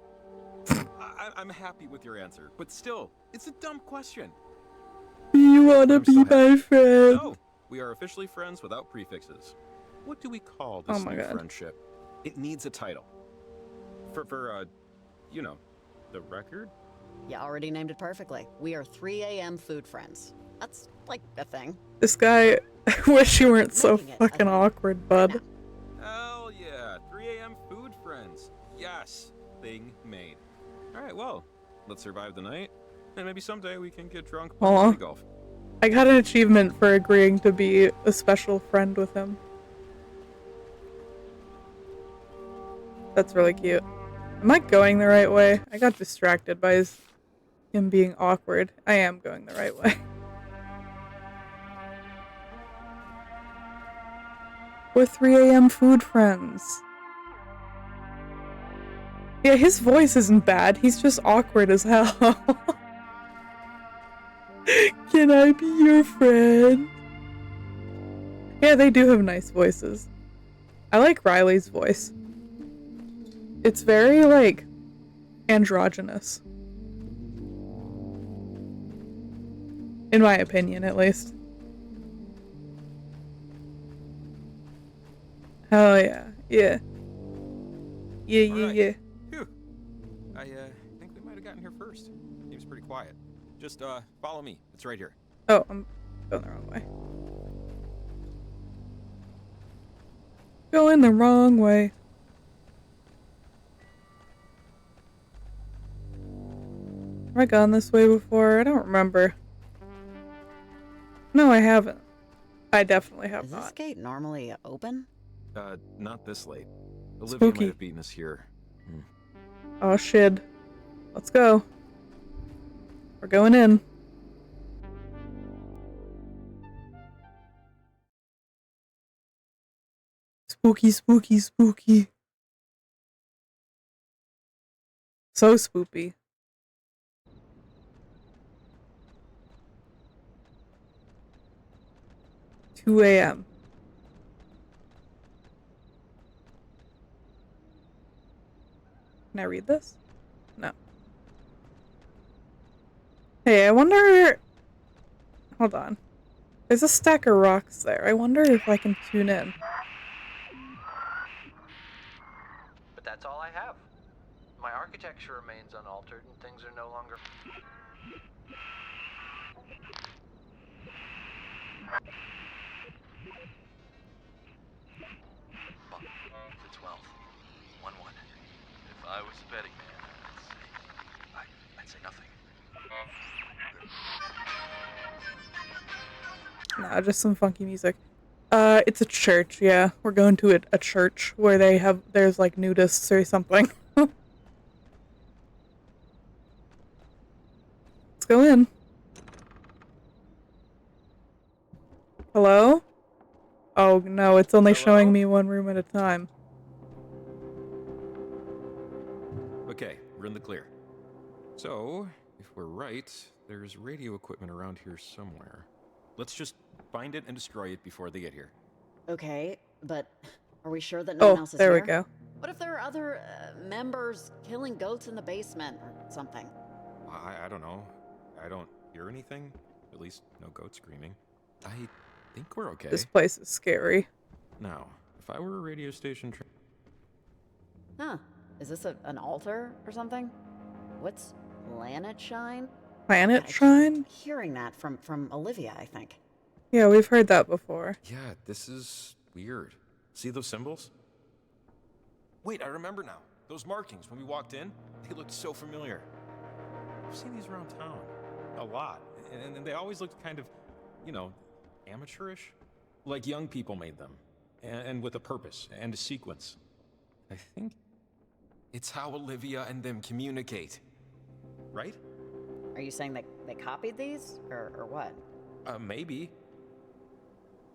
I'm happy with your answer, but still, it's a dumb question. Do you wanna be my friend? No, we are officially friends without prefixes. What do we call this new friendship? It needs a title. For you know, the record? You already named it perfectly. We are 3 a.m. food friends. That's like a thing. This guy, I wish you weren't so fucking awkward, bud. Hell yeah, 3 a.m. food friends. Yes, thing made. All right, well, let's survive the night, and maybe someday we can get drunk playing golf. I got an achievement for agreeing to be a special friend with him. That's really cute. Am I going the right way? I got distracted by him being awkward. I am going the right way. We're 3 a.m. food friends. Yeah, his voice isn't bad. He's just awkward as hell. Can I be your friend? Yeah, they do have nice voices. I like Riley's voice. It's very, like, androgynous. In my opinion, at least. Hell yeah. Yeah. Yeah. Phew. I think we might have gotten here first. Seems pretty quiet. Just, follow me. It's right here. Oh, I'm going the wrong way. Going the wrong way. Have I gone this way before? I don't remember. No, I haven't. I definitely have not. Is this gate normally open? Not this late. Olivia Spooky. might have beaten us here. Oh shit. Let's go. We're going in. Spooky, spooky, spooky. So spoopy. Two a.m. Can I read this? No. Hey, I wonder... Hold on. There's a stack of rocks there. I wonder if I can tune in. But that's all I have. My architecture remains unaltered and things are no longer... The 12th. 1-1. If I was a betting man, I'd say nothing. Nah, just some funky music. It's a church, yeah. We're going to a church where there's like nudists or something. Let's go in. Hello? Oh no, it's only showing me one room at a time. Okay, we're in the clear. So, if we're right, there's radio equipment around here somewhere. Let's just find it and destroy it before they get here. Okay, but are we sure that no one else is there here? we go. What if there are other members killing goats in the basement or something? I don't know. I don't hear anything. At least no goat screaming. I think we're okay. This place is scary. Now, if I were a radio station... Huh. Is this an altar or something? What's Planet Shine? Planet I keep Shrine? hearing that from Olivia, I think. Yeah, we've heard that before. Yeah, this is weird. See those symbols? Wait, I remember now. Those markings when we walked in, they looked so familiar. I've seen these around town. A lot. And they always looked kind of, you know, amateurish. Like young people made them. And with a purpose and a sequence. I think it's how Olivia and them communicate. Right? Are you saying they copied these? Or what? Maybe.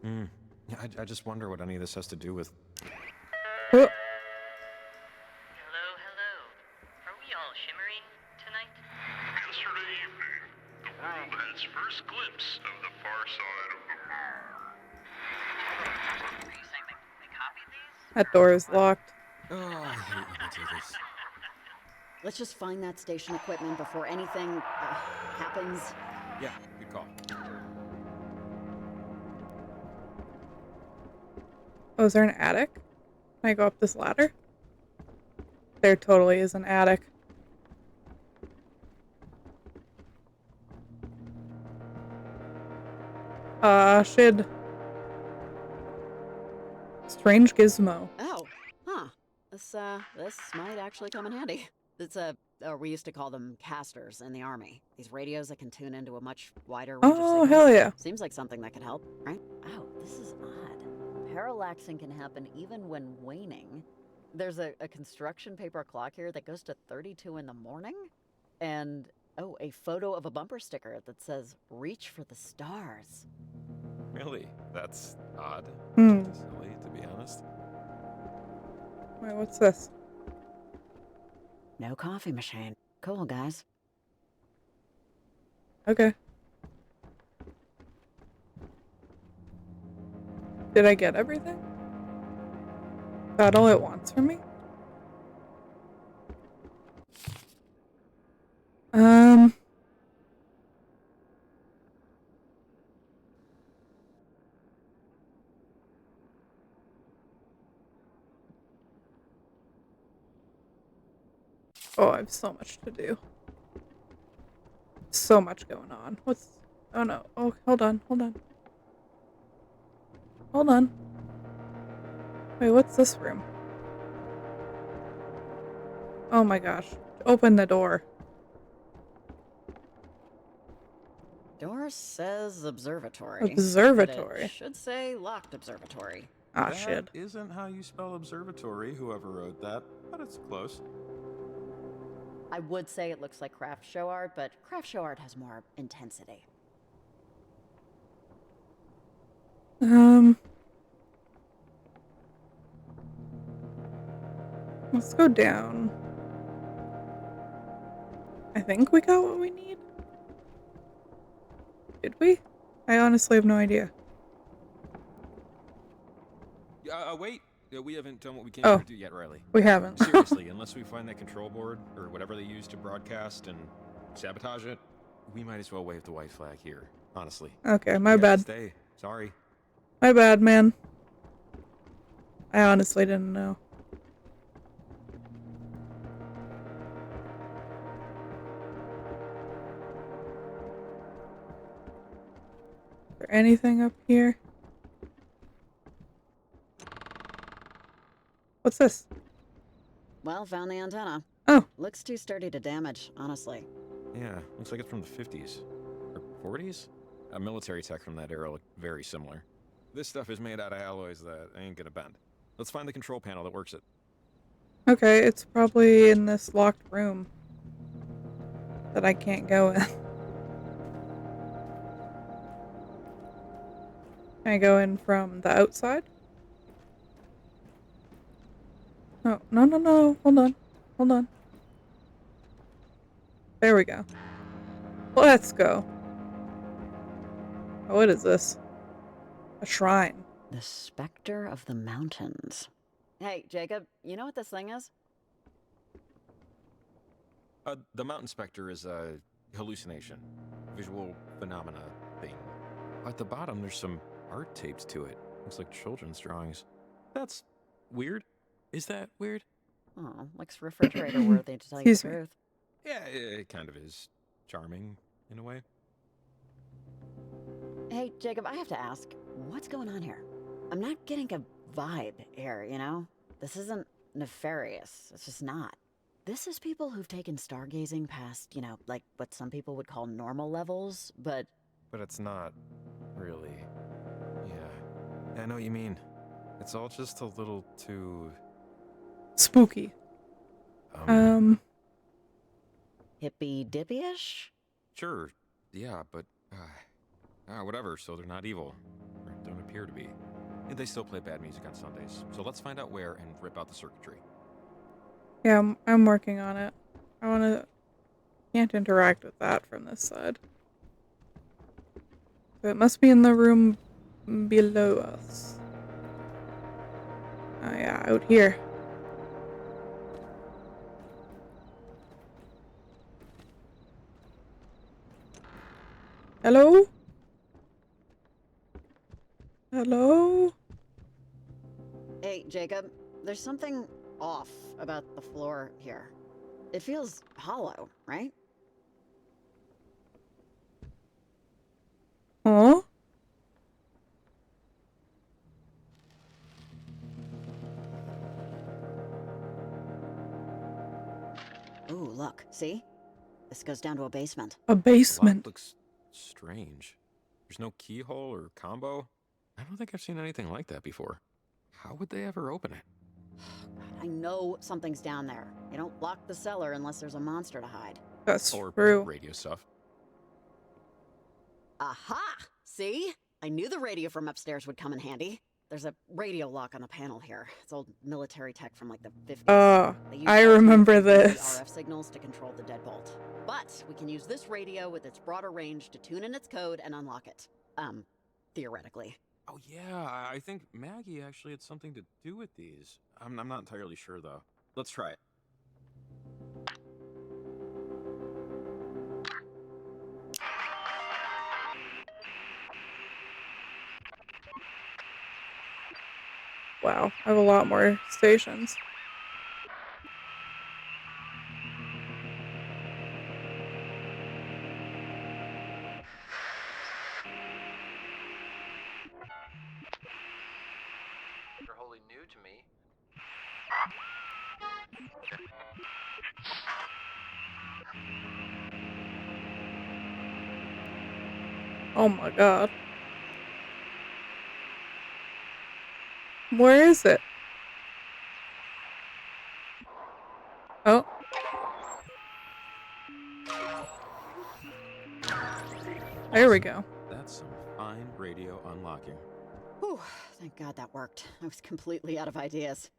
I just wonder what any of this has to do with... Hello, hello. Are we all shimmering tonight? Yesterday evening, the world had its first glimpse of the far side of the moon. Are you saying they copied these? That door is locked. Oh, I hate when they do this. Let's just find that station equipment before anything happens. Yeah, good call. Oh, is there an attic? Can I go up this ladder? There totally is an attic. Shit. Strange gizmo. Oh, huh. This might actually come in handy. It's we used to call them casters in the army. These radios that can tune into a much wider range of Oh, signals. hell yeah. Seems like something that could help, right? Oh, this is odd. Parallaxing can happen even when waning. There's a construction paper clock here that goes to 32 in the morning. And, oh, a photo of a bumper sticker that says, "Reach for the stars." Really? That's odd. Hmm. Silly, to be honest. Wait, what's this? No coffee machine. Cool, guys. Okay. Did I get everything? Is that all it wants from me? Oh, I have so much to do. So much going on. What's... Oh no. Oh, hold on. Hold on. Hold on. Wait, what's this room? Oh my gosh. Open the door. Door says observatory. Observatory. But it should say locked observatory. Ah, that shit. isn't how you spell observatory, whoever wrote that, but it's close. I would say it looks like craft show art, but craft show art has more intensity. Let's go down. I think we got what we need. Did we? I honestly have no idea. Wait. We haven't done what we came Oh. here to do yet, Riley. We haven't. Seriously, unless we find that control board, or whatever they use to broadcast and sabotage it, we might as well wave the white flag here, honestly. Okay, my You have bad. to stay. Sorry. My bad, man. I honestly didn't know. Is there anything up here? What's this? Well, found the antenna. Oh. Looks too sturdy to damage, honestly. Yeah, looks like it's from the 50s. Or 40s? A military tech from that era looked very similar. This stuff is made out of alloys that ain't gonna bend. Let's find the control panel that works it. Okay, it's probably in this locked room that I can't go in. Can I go in from the outside? No, no, no, no. Hold on. Hold on. There we go. Let's go. Oh, what is this? A shrine. The Spectre of the Mountains. Hey, Jacob, you know what this thing is? The Mountain Spectre is a hallucination. visual phenomena thing. At the bottom, there's some art taped to it. Looks like children's drawings. That's weird. Is that weird? Oh, looks refrigerator worthy to tell you the Excuse me. truth. Yeah, it kind of is. Charming, in a way. Hey, Jacob, I have to ask, what's going on here? I'm not getting a vibe here, you know? This isn't nefarious. It's just not. This is people who've taken stargazing past, you know, like what some people would call normal levels, but... But it's not really. Yeah. I know what you mean. It's all just a little too... Spooky. Hippy-dippy-ish? Sure. Yeah, but... whatever, so they're not evil. Or don't appear to be. And they still play bad music on Sundays. So let's find out where and rip out the circuitry. Yeah, I'm working on it. Can't interact with that from this side. So it must be in the room below us. Oh yeah, out here. Hello? Hello? Hey, Jacob, there's something off about the floor here. It feels hollow, right? Huh? Ooh, look, see? This goes down to a basement. A The basement. lock looks strange. There's no keyhole or combo. I don't think I've seen anything like that before. How would they ever open it? I know something's down there. You don't lock the cellar unless there's a monster to hide. That's Or true. radio stuff. Aha! See? I knew the radio from upstairs would come in handy. There's a radio lock on the panel here. It's old military tech from like the 50s. They use I alternating remember frequency this. RF signals to control the deadbolt. But we can use this radio with its broader range to tune in its code and unlock it. Theoretically. Oh yeah, I think Maggie actually had something to do with these. I'm not entirely sure though. Let's try it. Wow, I have a lot more stations. They're wholly new to me. Oh my god. Where is it? Oh. There we go. That's some fine radio unlocking. Whew, thank God that worked. I was completely out of ideas.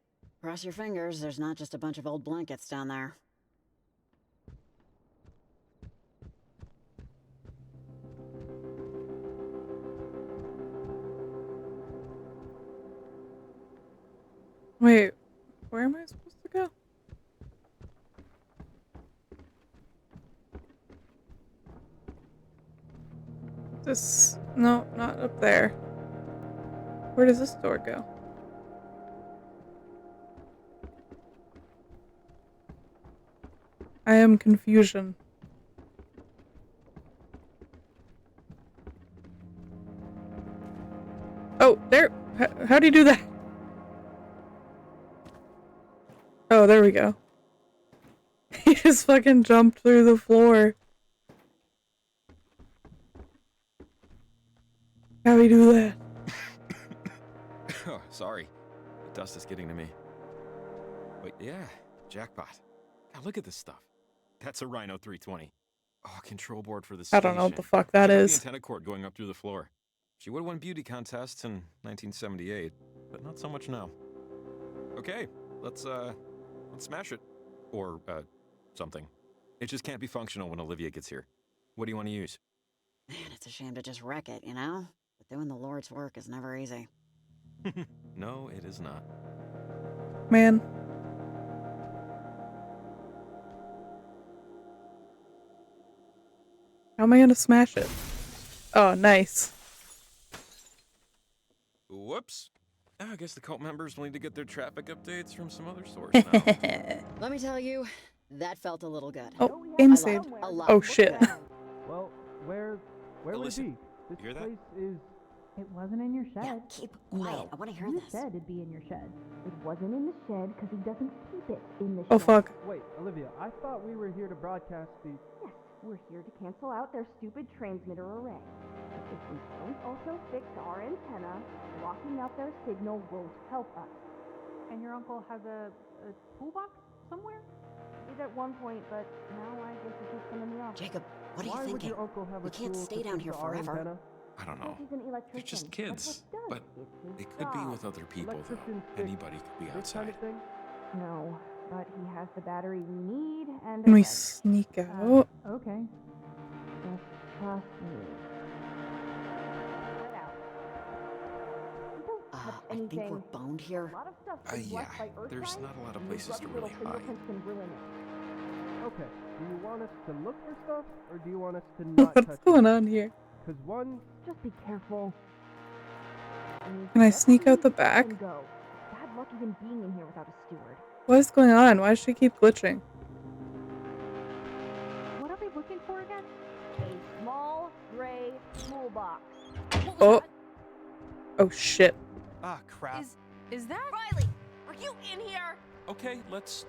Cross your fingers, there's not just a bunch of old blankets down there. Wait, where am I supposed to go? This... No, not up there. Where does this door go? I am confusion. Oh, there. How do you do that? Oh, there we go. He just fucking jumped through the floor. How do we do that? Oh, sorry. The dust is getting to me. But yeah, jackpot. God, look at this stuff. That's a Rhino 320. Oh, control board for the station. I don't know what the fuck that Check out is. the antenna cord going up through the floor. She would have won beauty contests in 1978, but not so much now. Okay, let's smash it. Or, something. It just can't be functional when Olivia gets here. What do you want to use? Man, it's a shame to just wreck it, you know? But doing the Lord's work is never easy. No, it is not. Man. How am I gonna smash it? Oh, nice. Whoops. I guess the cult members will need to get their traffic updates from some other source now. Let me tell you, that felt a little good. Oh, game I saved. laughed a lot. Oh shit. Well, where would it Listen, be? This hear that? place is... It wasn't in your shed. Yeah, keep quiet. I want to hear You this. said it'd be in your shed. It wasn't in the shed because he doesn't keep it in the Oh shed. fuck. Wait, Olivia, I thought we were here to broadcast the... Yes, we're here to cancel out their stupid transmitter array. If we don't also fix our antenna, blocking out their signal won't help us. And your uncle has a toolbox somewhere? He did at one point, but now I guess it's just been in the office. Jacob, what are Why you would thinking? your uncle have We a can't tool stay to down fix here our forever. antenna? I don't know. He's an electrician. They're just That's kids, what but does. It's his it could be job. with other people, though. Electricians fix Anybody could be this kind outside. of thing? No, but he has the battery we need and Can we a sneak out? okay. Just trust me. Get out. We don't touch I think anything. we're boned here. A lot of stuff is Yeah, left by Earth there's signs, not a lot of and places these to grubby really little hide. fingerprints can ruin it. Okay, do you want us to look for stuff, or do you want us to not touch What's going on here? Because one... Just be careful. Can I sneak out the back? Go. Bad luck even being in here without a steward. What is going on? Why does she keep glitching? What are we looking for again? A small gray toolbox. Oh. Oh shit. Ah, crap. Is that Riley, are you in here? Okay, let's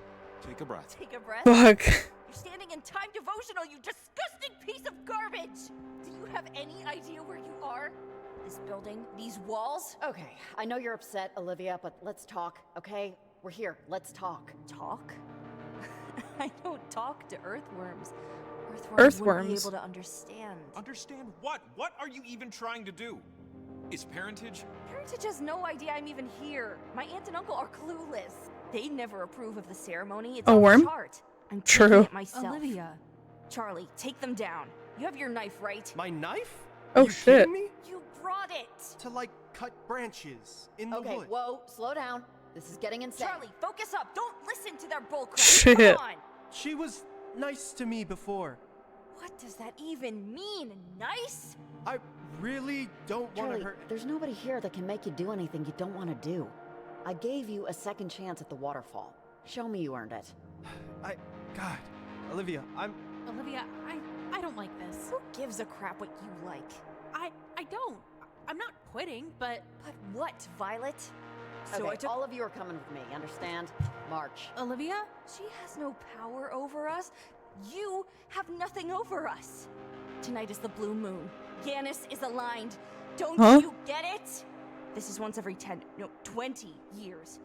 take a breath. Take a breath. Fuck. You're standing in time devotional, you disgusting piece of garbage! Do you have any idea where you are? This building? These walls? Okay, I know you're upset, Olivia, but let's talk, okay? We're here. Let's talk. Talk? I don't talk to earthworms. Earthworms wouldn't be Earthworms. able to understand. Understand what? What are you even trying to do? Is parentage? Parentage has no idea I'm even here. My aunt and uncle are clueless. They never approve of the ceremony. It's A on worm? the chart. I'm True. taking it myself. Olivia? Charlie, take them down. You have your knife, right? My knife? Oh Are you shit. kidding me? You brought it. To, like, cut branches in the Okay, wood. whoa, slow down. This is getting insane. Charlie, focus up. Don't listen to their bullcrap. Shit. Come on. She was nice to me before. What does that even mean? Nice? I really don't want to Charlie, hurt... there's nobody here that can make you do anything you don't want to do. I gave you a second chance at the waterfall. Show me you earned it. God. Olivia, Olivia, I don't like this. Who gives a crap what you like? I don't. I'm not quitting, but But what, Violet? So I Okay, took all of you are coming with me, understand? March. Olivia? She has no power over us. You have nothing over us. Tonight is the blue moon. Yanis is aligned. Don't Huh? you get it? This is once every 20 years.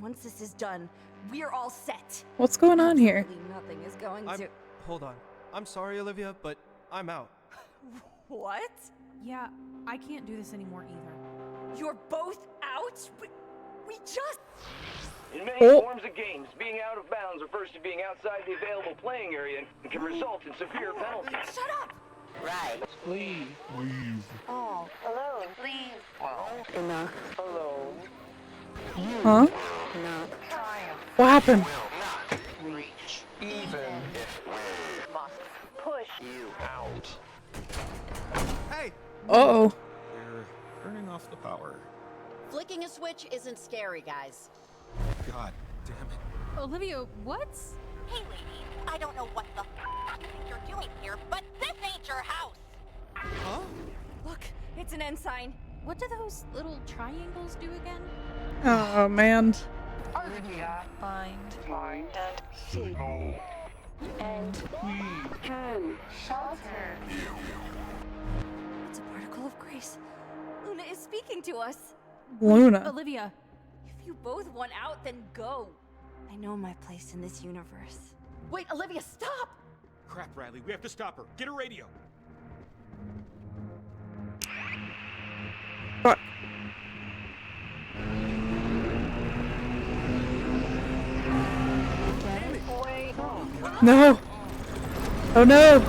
Once this is done, we're all set. What's going on here? Literally nothing is going to... Hold on. I'm sorry, Olivia, but I'm out. What? Yeah, I can't do this anymore either. You're both out? We just... In many Oh. forms of games, being out of bounds refers to being outside the available playing area and can result in severe penalties. Shut up! Right. Please. All alone. Please. Well, Enough. alone. Huh? Not triumph. What happened? Reach. Even Must push you out. Hey! Uh-oh. They're turning off the power. Flicking a switch isn't scary, guys. God damn it. Olivia, what? Hey, lady, I don't know what the f*** you're doing here, but this ain't your house! Huh? Look, it's an ensign. What do those little triangles do again? Oh man. Olivia. Find and see. And we can shelter. It's a particle of grace. Luna is speaking to us. Luna. Olivia, If you both want out, then go. I know my place in this universe. Wait, Olivia, stop! Crap, Riley. We have to stop her. Get a radio. Fuck. No. Oh no.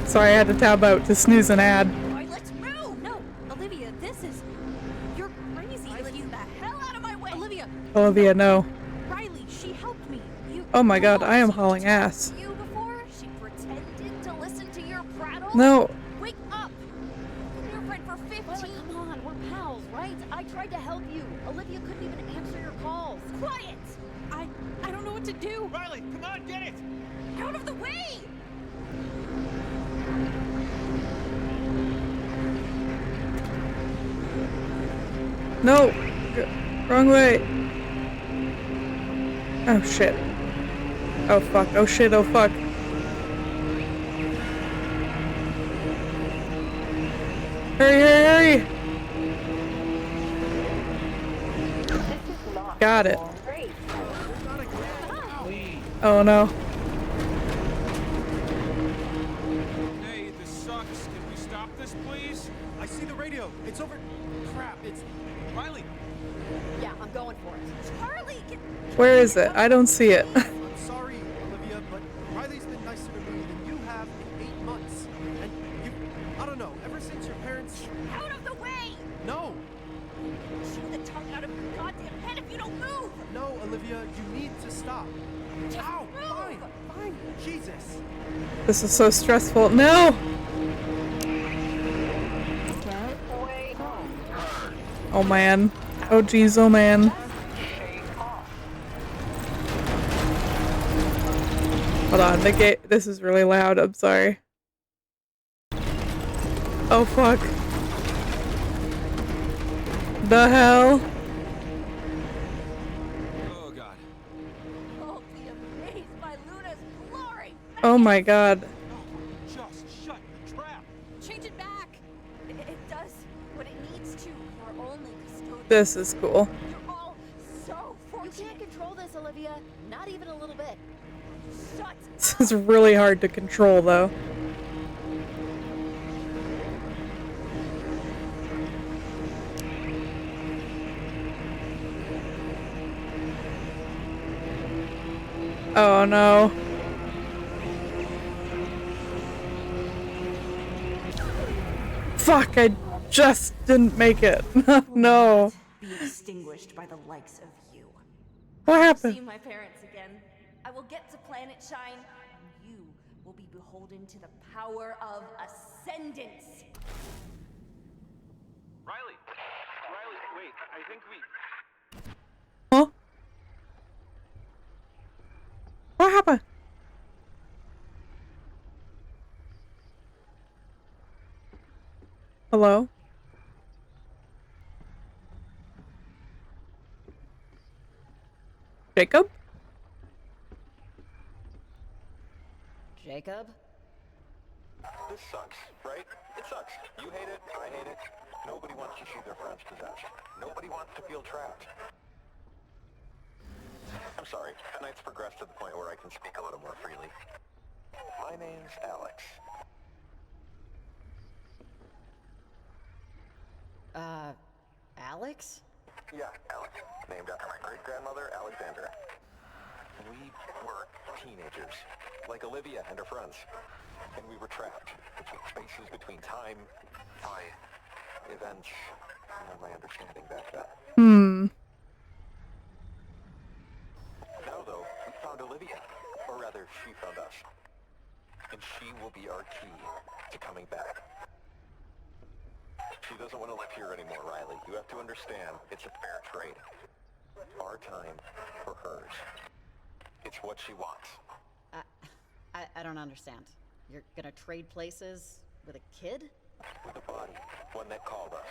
Sorry, I had to tab out to snooze an ad. Why, let's move! no, Olivia, this is... You're crazy if you... The hell out of my way! Olivia, Olivia, no. Riley, she helped me. You... Oh my god, I am I've hauling ass. You before? She pretended to listen to your prattle? No. Wake up! I've been your friend for 15. Well, come on, we're pals, right? I tried to help you. Olivia couldn't even answer your calls. Quiet! I don't know what to do. Riley, come on, get it! Out of the way! No. Wrong way. Oh shit. Oh fuck. Oh shit. Oh fuck. Hurry, hurry, hurry! Got it. Oh no. Hey, this sucks. Can we stop this, please? I see the radio. It's over. Crap, it's Riley. Yeah, I'm going for it. Charlie! Where is it? I don't see it. I'm sorry, Olivia, but Riley's been nicer to me than you have in 8 months. And you, I don't know, ever since your parents... Out of the way! No! Chew the tongue out of your goddamn head if you don't move! No, Olivia, you need to stop. Just Ow! move! Fine, Jesus! This is so stressful. No! Oh man. Oh geez, oh man. Hold on, the gate. This is really loud. I'm sorry. Oh fuck. The hell? Oh god. I'll be amazed by Luna's glory! Oh my god. Just shut the trap! Change it back! It does what it needs to. You're only custodian. This is cool. You're all so fortunate. You can't control this, Olivia. Not even a little bit. Shut This is really hard to control though. Oh no. Fuck, I just didn't make it. No. Be extinguished by the likes of you. What See happened? my parents again. I will get to Planet Shine, and you will be beholden to the power of ascendance. Riley, wait, I think we... Huh? What happened? Hello? Jacob? Jacob? This sucks, right? It sucks. You hate it, I hate it. Nobody wants to see their friends possessed. Nobody wants to feel trapped. I'm sorry, tonight's progressed to the point where I can speak a little more freely. My name's Alex. Alex? Yeah, Alex. Named after my great-grandmother, Alexandra. We were teenagers, like Olivia and her friends. And we were trapped between spaces, between time, events, and my understanding back then. Now, though, we found Olivia. Or rather, she found us. And she will be our key to coming back. She doesn't want to live here anymore, Riley. You have to understand, it's a fair trade. Our time for hers. It's what she wants. I don't understand. You're gonna trade places with a kid? With a body. One that called us.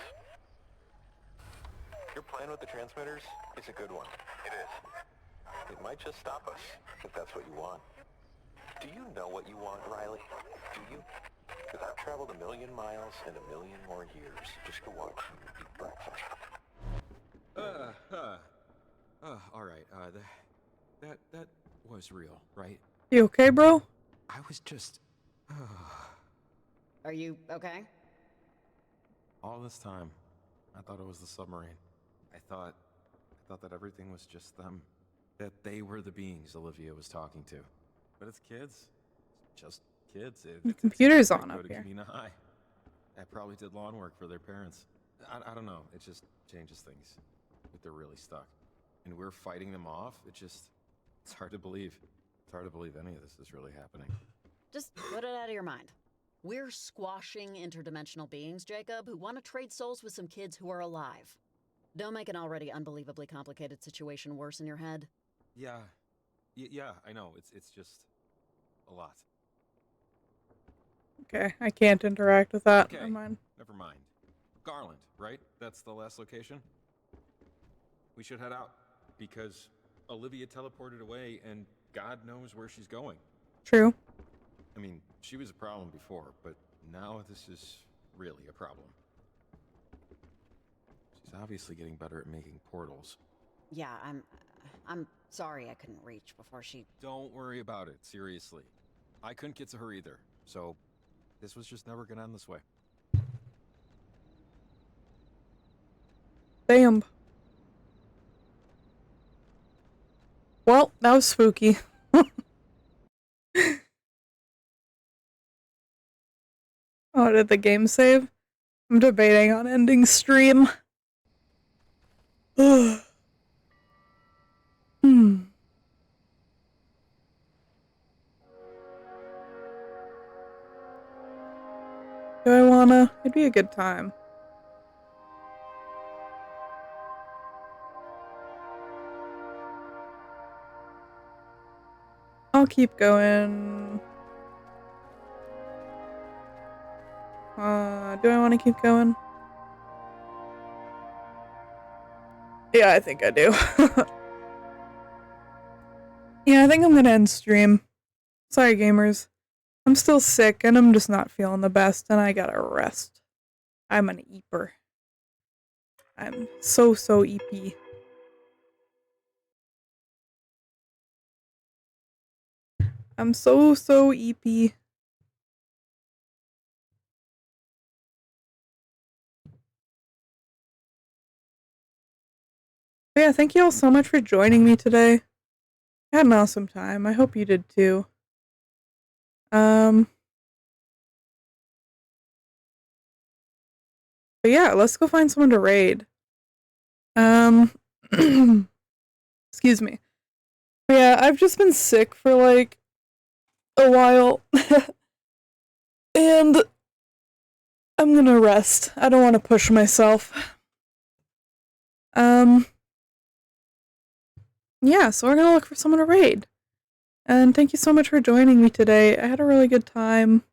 Your plan with the transmitters is a good one. It is. It might just stop us, if that's what you want. Do you know what you want, Riley? Do you? Because I've traveled 1,000,000 miles and 1,000,000 more years just to watch you eat breakfast. Alright, that was real, right? You okay, bro? I was just... Are you okay? All this time, I thought it was the submarine. I thought that everything was just them. That they were the beings Olivia was talking to. But it's kids. It's just kids. The computer's on Go up to here. Camina High. I probably did lawn work for their parents. I don't know. It just changes things. But they're really stuck. And we're fighting them off. It's hard to believe. It's hard to believe any of this is really happening. Just put it out of your mind. We're squashing interdimensional beings, Jacob, who want to trade souls with some kids who are alive. Don't make an already unbelievably complicated situation worse in your head. Yeah. Yeah, I know. It's just a lot. Okay, I can't interact with that. Okay, Never mind. never mind. Garland, right? That's the last location? We should head out, because Olivia teleported away, and God knows where she's going. True. I mean, she was a problem before, but now this is really a problem. She's obviously getting better at making portals. Yeah, I'm sorry I couldn't reach before she... Don't worry about it, seriously. I couldn't get to her either, so this was just never gonna end this way. Damn. Well, that was spooky. Oh, did the game save? I'm debating on ending stream. Hmm. Do I wanna? It'd be a good time. I'll keep going. Do I want to keep going? Yeah, I think I do. Yeah, I think I'm gonna end stream. Sorry, gamers. I'm still sick, and I'm just not feeling the best, and I gotta rest. I'm an eeper. I'm so EP. I'm so EP. But yeah, thank you all so much for joining me today. I had an awesome time. I hope you did too. But yeah, let's go find someone to raid. Excuse me. But yeah, I've just been sick for like a while. And I'm gonna rest. I don't want to push myself. Yeah, so we're gonna look for someone to raid. And thank you so much for joining me today. I had a really good time.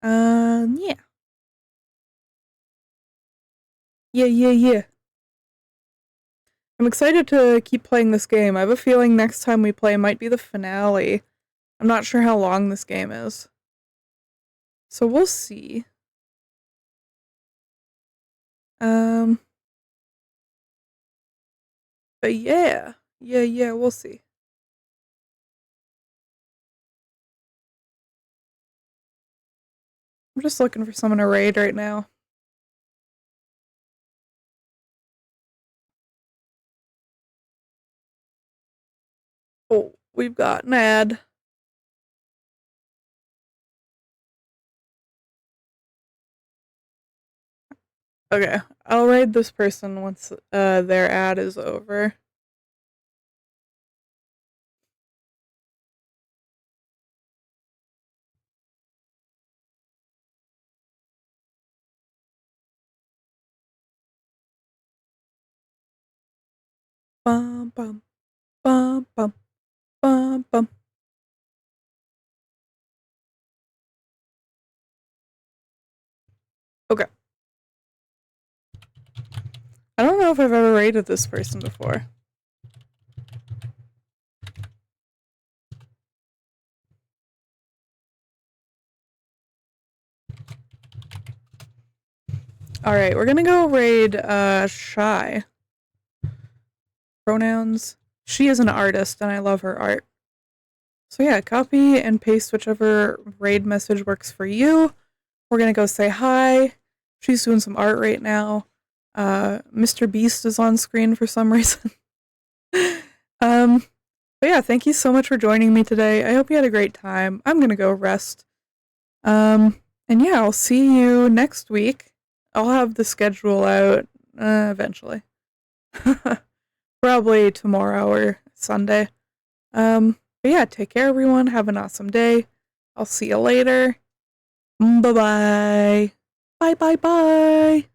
Yeah. Yeah. I'm excited to keep playing this game. I have a feeling next time we play might be the finale. I'm not sure how long this game is. So we'll see. But yeah, we'll see. I'm just looking for someone to raid right now. Oh, we've got an ad. Okay, I'll raid this person once their ad is over. Bum bum bum bum bum bum. Okay. I don't know if I've ever raided this person before. Alright, we're gonna go raid Shy. Pronouns. She is an artist and I love her art. So yeah, copy and paste whichever raid message works for you. We're gonna go say hi. She's doing some art right now. Mr. Beast is on screen for some reason. But yeah, thank you so much for joining me today. I hope you had a great time. I'm gonna go rest. And yeah, I'll see you next week. I'll have the schedule out eventually. Probably tomorrow or Sunday. But yeah, take care everyone. Have an awesome day. I'll see you later. Bye-bye. Bye-bye-bye.